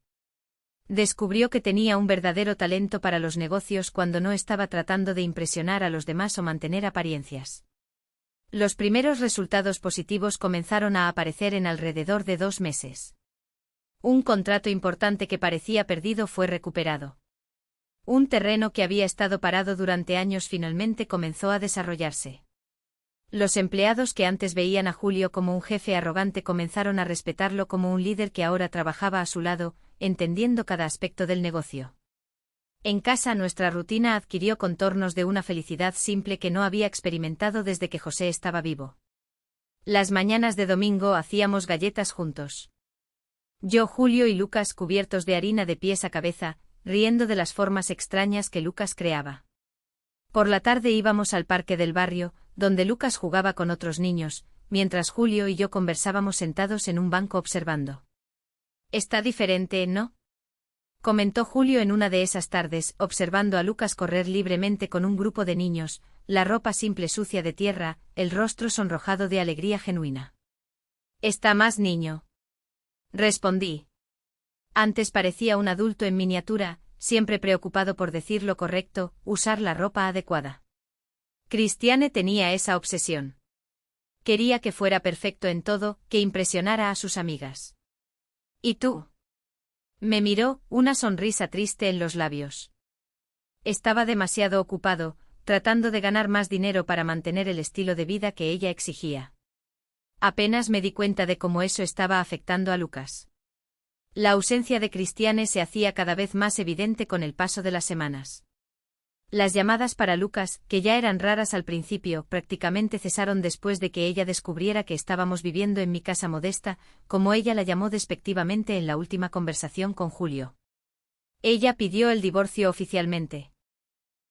Descubrió que tenía un verdadero talento para los negocios cuando no estaba tratando de impresionar a los demás o mantener apariencias. Los primeros resultados positivos comenzaron a aparecer en alrededor de 2 meses. Un contrato importante que parecía perdido fue recuperado. Un terreno que había estado parado durante años finalmente comenzó a desarrollarse. Los empleados que antes veían a Julio como un jefe arrogante comenzaron a respetarlo como un líder que ahora trabajaba a su lado, entendiendo cada aspecto del negocio. En casa nuestra rutina adquirió contornos de una felicidad simple que no había experimentado desde que José estaba vivo. Las mañanas de domingo hacíamos galletas juntos. Yo, Julio y Lucas cubiertos de harina de pies a cabeza, riendo de las formas extrañas que Lucas creaba. Por la tarde íbamos al parque del barrio, donde Lucas jugaba con otros niños, mientras Julio y yo conversábamos sentados en un banco observando. «Está diferente, ¿no?», comentó Julio en una de esas tardes, observando a Lucas correr libremente con un grupo de niños, la ropa simple sucia de tierra, el rostro sonrojado de alegría genuina. «Está más niño», respondí. Antes parecía un adulto en miniatura, siempre preocupado por decir lo correcto, usar la ropa adecuada. Cristiane tenía esa obsesión. Quería que fuera perfecto en todo, que impresionara a sus amigas. ¿Y tú? Me miró, una sonrisa triste en los labios. Estaba demasiado ocupado, tratando de ganar más dinero para mantener el estilo de vida que ella exigía. Apenas me di cuenta de cómo eso estaba afectando a Lucas. La ausencia de Cristiane se hacía cada vez más evidente con el paso de las semanas. Las llamadas para Lucas, que ya eran raras al principio, prácticamente cesaron después de que ella descubriera que estábamos viviendo en mi casa modesta, como ella la llamó despectivamente en la última conversación con Julio. Ella pidió el divorcio oficialmente.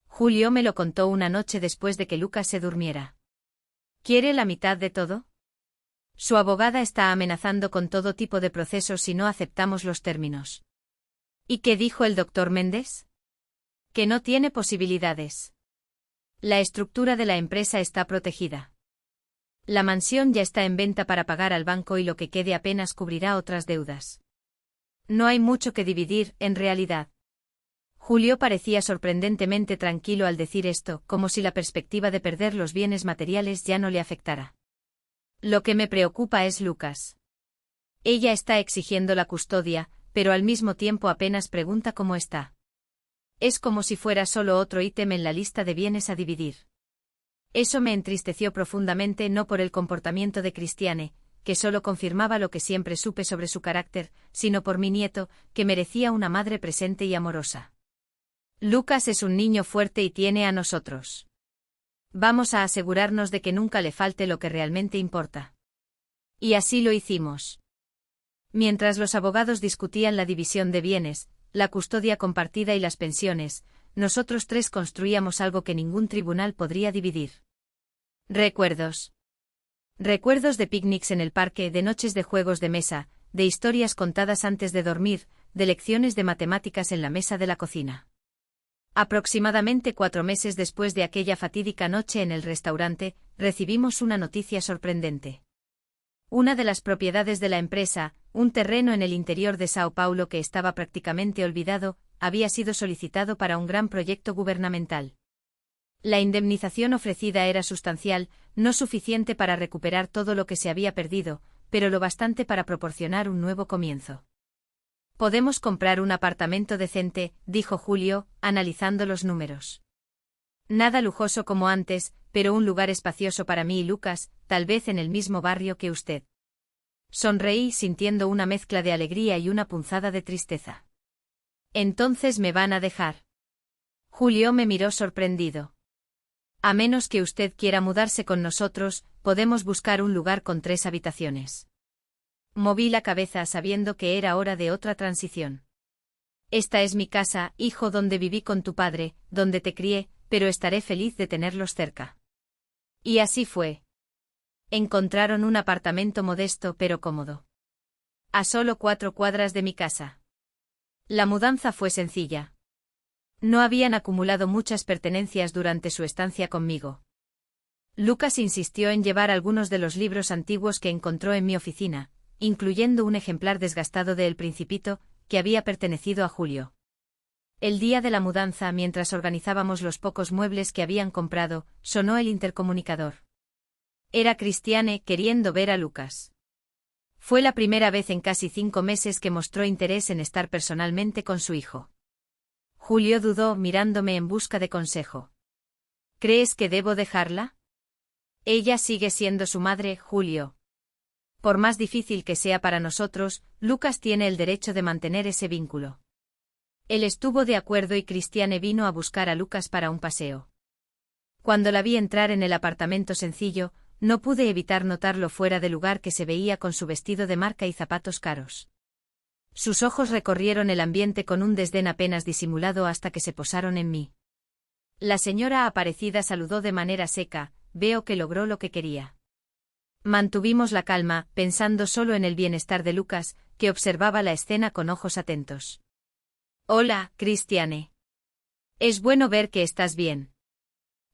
Julio me lo contó una noche después de que Lucas se durmiera. ¿Quiere la mitad de todo? Su abogada está amenazando con todo tipo de procesos si no aceptamos los términos. ¿Y qué dijo el doctor Méndez? Que no tiene posibilidades. La estructura de la empresa está protegida. La mansión ya está en venta para pagar al banco y lo que quede apenas cubrirá otras deudas. No hay mucho que dividir, en realidad. Julio parecía sorprendentemente tranquilo al decir esto, como si la perspectiva de perder los bienes materiales ya no le afectara. Lo que me preocupa es Lucas. Ella está exigiendo la custodia, pero al mismo tiempo apenas pregunta cómo está. Es como si fuera solo otro ítem en la lista de bienes a dividir. Eso me entristeció profundamente, no por el comportamiento de Cristiane, que solo confirmaba lo que siempre supe sobre su carácter, sino por mi nieto, que merecía una madre presente y amorosa. Lucas es un niño fuerte y tiene a nosotros. Vamos a asegurarnos de que nunca le falte lo que realmente importa. Y así lo hicimos. Mientras los abogados discutían la división de bienes, la custodia compartida y las pensiones, nosotros tres construíamos algo que ningún tribunal podría dividir. Recuerdos. Recuerdos de picnics en el parque, de noches de juegos de mesa, de historias contadas antes de dormir, de lecciones de matemáticas en la mesa de la cocina. Aproximadamente 4 meses después de aquella fatídica noche en el restaurante, recibimos una noticia sorprendente. Una de las propiedades de la empresa, un terreno en el interior de Sao Paulo que estaba prácticamente olvidado, había sido solicitado para un gran proyecto gubernamental. La indemnización ofrecida era sustancial, no suficiente para recuperar todo lo que se había perdido, pero lo bastante para proporcionar un nuevo comienzo. «Podemos comprar un apartamento decente», dijo Julio, analizando los números. «Nada lujoso como antes, pero un lugar espacioso para mí y Lucas, tal vez en el mismo barrio que usted». Sonreí sintiendo una mezcla de alegría y una punzada de tristeza. «¿Entonces me van a dejar?». Julio me miró sorprendido. A menos que usted quiera mudarse con nosotros, podemos buscar un lugar con 3 habitaciones. Moví la cabeza sabiendo que era hora de otra transición. Esta es mi casa, hijo, donde viví con tu padre, donde te crié, pero estaré feliz de tenerlos cerca. Y así fue. Encontraron un apartamento modesto pero cómodo. A solo 4 cuadras de mi casa. La mudanza fue sencilla. No habían acumulado muchas pertenencias durante su estancia conmigo. Lucas insistió en llevar algunos de los libros antiguos que encontró en mi oficina, incluyendo un ejemplar desgastado de El Principito, que había pertenecido a Julio. El día de la mudanza, mientras organizábamos los pocos muebles que habían comprado, sonó el intercomunicador. Era Christiane queriendo ver a Lucas. Fue la primera vez en casi 5 meses que mostró interés en estar personalmente con su hijo. Julio dudó, mirándome en busca de consejo. ¿Crees que debo dejarla? Ella sigue siendo su madre, Julio. Por más difícil que sea para nosotros, Lucas tiene el derecho de mantener ese vínculo. Él estuvo de acuerdo y Christiane vino a buscar a Lucas para un paseo. Cuando la vi entrar en el apartamento sencillo, no pude evitar notar lo fuera de lugar que se veía con su vestido de marca y zapatos caros. Sus ojos recorrieron el ambiente con un desdén apenas disimulado hasta que se posaron en mí. La señora Aparecida saludó de manera seca, veo que logró lo que quería. Mantuvimos la calma, pensando solo en el bienestar de Lucas, que observaba la escena con ojos atentos. Hola, Christiane. Es bueno ver que estás bien.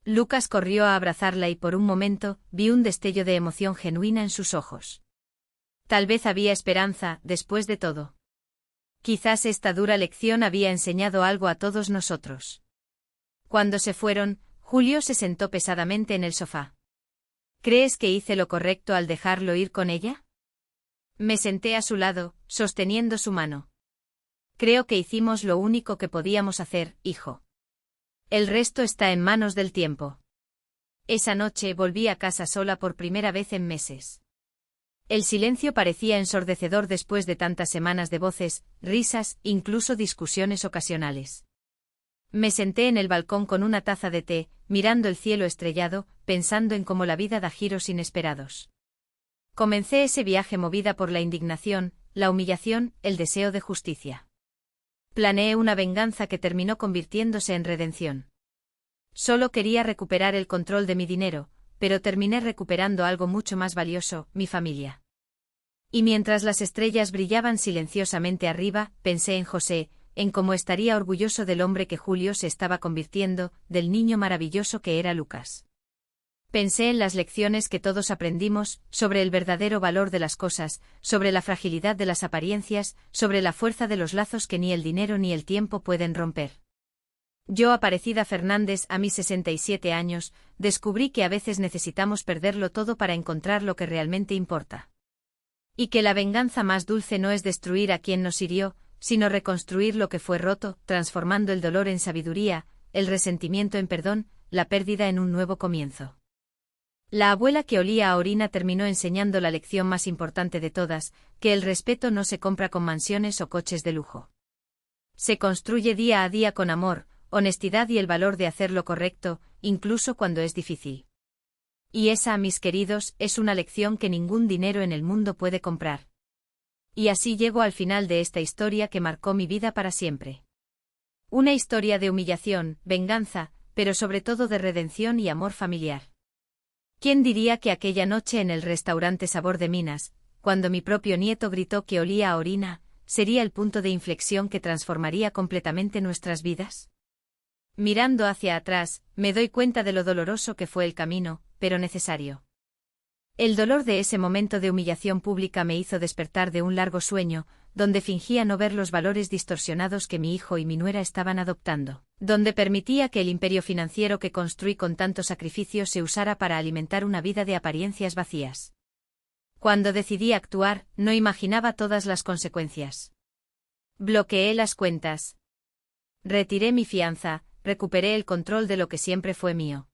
Lucas corrió a abrazarla y por un momento vi un destello de emoción genuina en sus ojos. Tal vez había esperanza, después de todo. Quizás esta dura lección había enseñado algo a todos nosotros. Cuando se fueron, Julio se sentó pesadamente en el sofá. ¿Crees que hice lo correcto al dejarlo ir con ella? Me senté a su lado, sosteniendo su mano. Creo que hicimos lo único que podíamos hacer, hijo. El resto está en manos del tiempo. Esa noche volví a casa sola por primera vez en meses. El silencio parecía ensordecedor después de tantas semanas de voces, risas, incluso discusiones ocasionales. Me senté en el balcón con una taza de té, mirando el cielo estrellado, pensando en cómo la vida da giros inesperados. Comencé ese viaje movida por la indignación, la humillación, el deseo de justicia. Planeé una venganza que terminó convirtiéndose en redención. Solo quería recuperar el control de mi dinero, pero terminé recuperando algo mucho más valioso, mi familia. Y mientras las estrellas brillaban silenciosamente arriba, pensé en José, en cómo estaría orgulloso del hombre que Julio se estaba convirtiendo, del niño maravilloso que era Lucas. Pensé en las lecciones que todos aprendimos, sobre el verdadero valor de las cosas, sobre la fragilidad de las apariencias, sobre la fuerza de los lazos que ni el dinero ni el tiempo pueden romper. Yo, Aparecida Fernández, a mis 67 años, descubrí que a veces necesitamos perderlo todo para encontrar lo que realmente importa. Y que la venganza más dulce no es destruir a quien nos hirió, sino reconstruir lo que fue roto, transformando el dolor en sabiduría, el resentimiento en perdón, la pérdida en un nuevo comienzo. La abuela que olía a orina terminó enseñando la lección más importante de todas, que el respeto no se compra con mansiones o coches de lujo. Se construye día a día con amor, honestidad y el valor de hacer lo correcto, incluso cuando es difícil. Y esa, mis queridos, es una lección que ningún dinero en el mundo puede comprar. Y así llego al final de esta historia que marcó mi vida para siempre. Una historia de humillación, venganza, pero sobre todo de redención y amor familiar. ¿Quién diría que aquella noche en el restaurante Sabor de Minas, cuando mi propio nieto gritó que olía a orina, sería el punto de inflexión que transformaría completamente nuestras vidas? Mirando hacia atrás, me doy cuenta de lo doloroso que fue el camino, pero necesario. El dolor de ese momento de humillación pública me hizo despertar de un largo sueño, donde fingía no ver los valores distorsionados que mi hijo y mi nuera estaban adoptando, donde permitía que el imperio financiero que construí con tanto sacrificio se usara para alimentar una vida de apariencias vacías. Cuando decidí actuar, no imaginaba todas las consecuencias. Bloqueé las cuentas. Retiré mi fianza, recuperé el control de lo que siempre fue mío.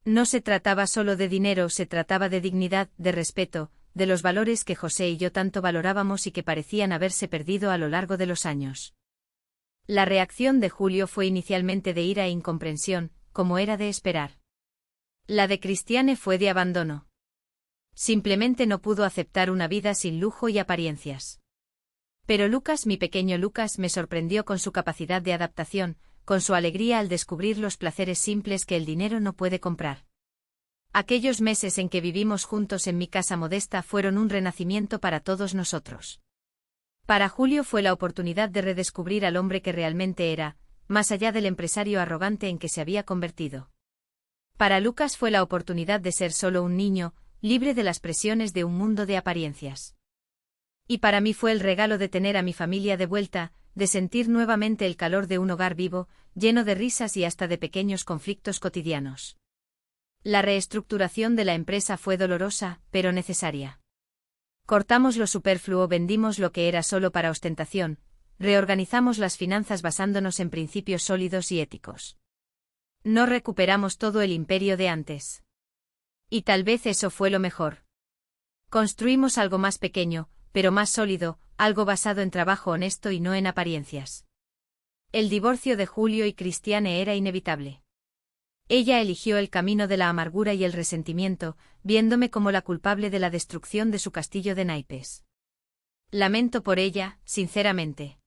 No se trataba solo de dinero, se trataba de dignidad, de respeto, de los valores que José y yo tanto valorábamos y que parecían haberse perdido a lo largo de los años. La reacción de Julio fue inicialmente de ira e incomprensión, como era de esperar. La de Cristiane fue de abandono. Simplemente no pudo aceptar una vida sin lujo y apariencias. Pero Lucas, mi pequeño Lucas, me sorprendió con su capacidad de adaptación, con su alegría al descubrir los placeres simples que el dinero no puede comprar. Aquellos meses en que vivimos juntos en mi casa modesta fueron un renacimiento para todos nosotros. Para Julio fue la oportunidad de redescubrir al hombre que realmente era, más allá del empresario arrogante en que se había convertido. Para Lucas fue la oportunidad de ser solo un niño, libre de las presiones de un mundo de apariencias. Y para mí fue el regalo de tener a mi familia de vuelta, de sentir nuevamente el calor de un hogar vivo, lleno de risas y hasta de pequeños conflictos cotidianos. La reestructuración de la empresa fue dolorosa, pero necesaria. Cortamos lo superfluo, vendimos lo que era solo para ostentación, reorganizamos las finanzas basándonos en principios sólidos y éticos. No recuperamos todo el imperio de antes. Y tal vez eso fue lo mejor. Construimos algo más pequeño, pero más sólido, algo basado en trabajo honesto y no en apariencias. El divorcio de Julio y Cristiane era inevitable. Ella eligió el camino de la amargura y el resentimiento, viéndome como la culpable de la destrucción de su castillo de naipes. Lamento por ella, sinceramente.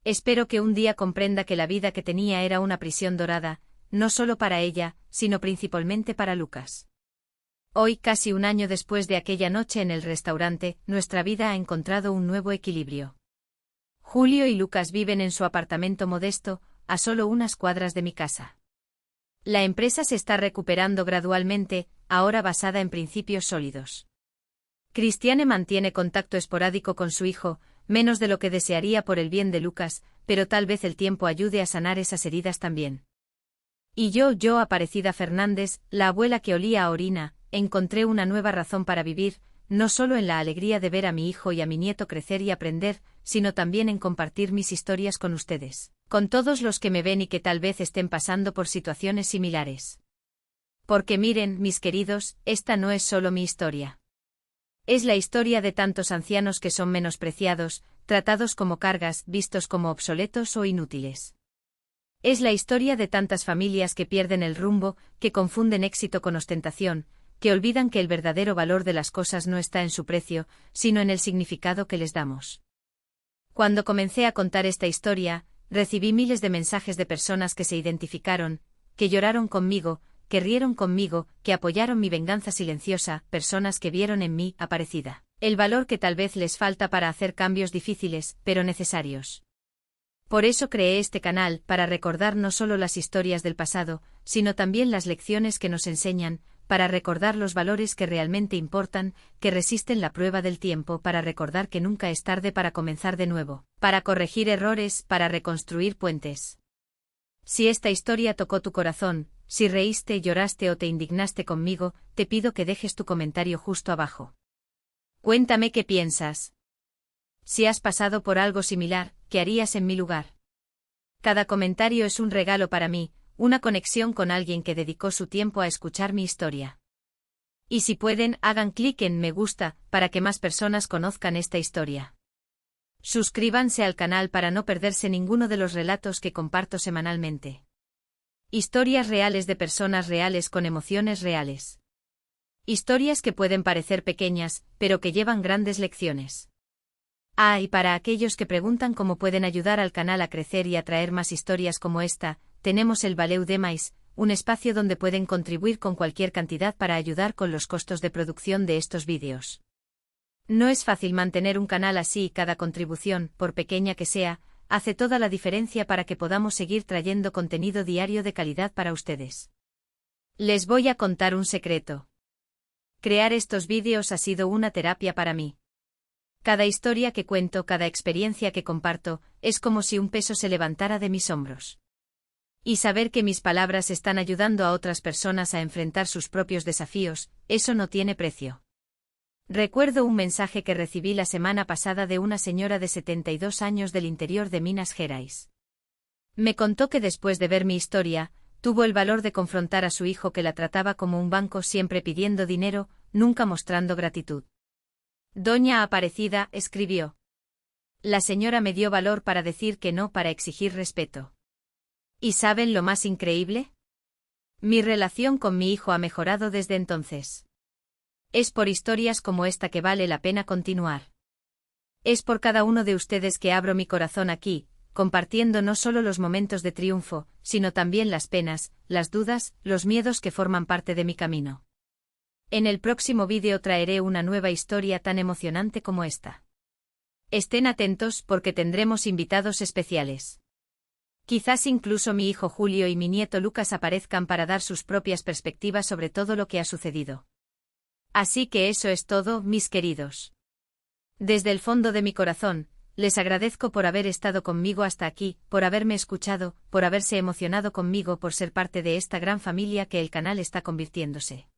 Espero que un día comprenda que la vida que tenía era una prisión dorada, no solo para ella, sino principalmente para Lucas. Hoy, casi un año después de aquella noche en el restaurante, nuestra vida ha encontrado un nuevo equilibrio. Julio y Lucas viven en su apartamento modesto, a solo unas cuadras de mi casa. La empresa se está recuperando gradualmente, ahora basada en principios sólidos. Cristiane mantiene contacto esporádico con su hijo, menos de lo que desearía por el bien de Lucas, pero tal vez el tiempo ayude a sanar esas heridas también. Y yo, Aparecida Fernández, la abuela que olía a orina, encontré una nueva razón para vivir, no solo en la alegría de ver a mi hijo y a mi nieto crecer y aprender, sino también en compartir mis historias con ustedes, con todos los que me ven y que tal vez estén pasando por situaciones similares. Porque miren, mis queridos, esta no es solo mi historia. Es la historia de tantos ancianos que son menospreciados, tratados como cargas, vistos como obsoletos o inútiles. Es la historia de tantas familias que pierden el rumbo, que confunden éxito con ostentación, que olvidan que el verdadero valor de las cosas no está en su precio, sino en el significado que les damos. Cuando comencé a contar esta historia, recibí miles de mensajes de personas que se identificaron, que lloraron conmigo, que rieron conmigo, que apoyaron mi venganza silenciosa, personas que vieron en mí, Aparecida, el valor que tal vez les falta para hacer cambios difíciles, pero necesarios. Por eso creé este canal, para recordar no solo las historias del pasado, sino también las lecciones que nos enseñan, para recordar los valores que realmente importan, que resisten la prueba del tiempo, para recordar que nunca es tarde para comenzar de nuevo, para corregir errores, para reconstruir puentes. Si esta historia tocó tu corazón, si reíste, lloraste o te indignaste conmigo, te pido que dejes tu comentario justo abajo. Cuéntame qué piensas. Si has pasado por algo similar, ¿qué harías en mi lugar? Cada comentario es un regalo para mí, una conexión con alguien que dedicó su tiempo a escuchar mi historia. Y si pueden, hagan clic en me gusta, para que más personas conozcan esta historia. Suscríbanse al canal para no perderse ninguno de los relatos que comparto semanalmente. Historias reales de personas reales con emociones reales. Historias que pueden parecer pequeñas, pero que llevan grandes lecciones. Y para aquellos que preguntan cómo pueden ayudar al canal a crecer y a traer más historias como esta, tenemos el Valeu Demais, un espacio donde pueden contribuir con cualquier cantidad para ayudar con los costos de producción de estos vídeos. No es fácil mantener un canal así y cada contribución, por pequeña que sea, hace toda la diferencia para que podamos seguir trayendo contenido diario de calidad para ustedes. Les voy a contar un secreto. Crear estos vídeos ha sido una terapia para mí. Cada historia que cuento, cada experiencia que comparto, es como si un peso se levantara de mis hombros. Y saber que mis palabras están ayudando a otras personas a enfrentar sus propios desafíos, eso no tiene precio. Recuerdo un mensaje que recibí la semana pasada de una señora de 72 años del interior de Minas Gerais. Me contó que después de ver mi historia, tuvo el valor de confrontar a su hijo que la trataba como un banco, siempre pidiendo dinero, nunca mostrando gratitud. Doña Aparecida, escribió. La señora me dio valor para decir que no, para exigir respeto. ¿Y saben lo más increíble? Mi relación con mi hijo ha mejorado desde entonces. Es por historias como esta que vale la pena continuar. Es por cada uno de ustedes que abro mi corazón aquí, compartiendo no solo los momentos de triunfo, sino también las penas, las dudas, los miedos que forman parte de mi camino. En el próximo vídeo traeré una nueva historia tan emocionante como esta. Estén atentos porque tendremos invitados especiales. Quizás incluso mi hijo Julio y mi nieto Lucas aparezcan para dar sus propias perspectivas sobre todo lo que ha sucedido. Así que eso es todo, mis queridos. Desde el fondo de mi corazón, les agradezco por haber estado conmigo hasta aquí, por haberme escuchado, por haberse emocionado conmigo, por ser parte de esta gran familia que el canal está convirtiéndose.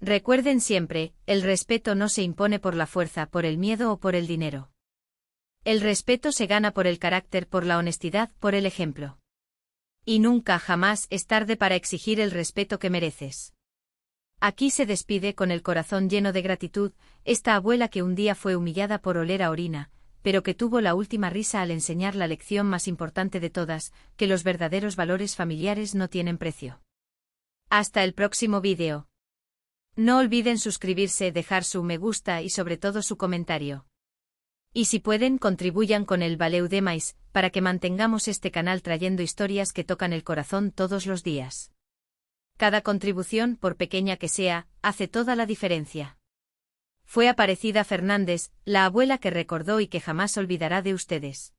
Recuerden siempre, el respeto no se impone por la fuerza, por el miedo o por el dinero. El respeto se gana por el carácter, por la honestidad, por el ejemplo. Y nunca jamás es tarde para exigir el respeto que mereces. Aquí se despide con el corazón lleno de gratitud, esta abuela que un día fue humillada por oler a orina, pero que tuvo la última risa al enseñar la lección más importante de todas, que los verdaderos valores familiares no tienen precio. Hasta el próximo vídeo. No olviden suscribirse, dejar su me gusta y sobre todo su comentario. Y si pueden, contribuyan con el Valeu Demais, para que mantengamos este canal trayendo historias que tocan el corazón todos los días. Cada contribución, por pequeña que sea, hace toda la diferencia. Fue Aparecida Fernández, la abuela que recordó y que jamás olvidará de ustedes.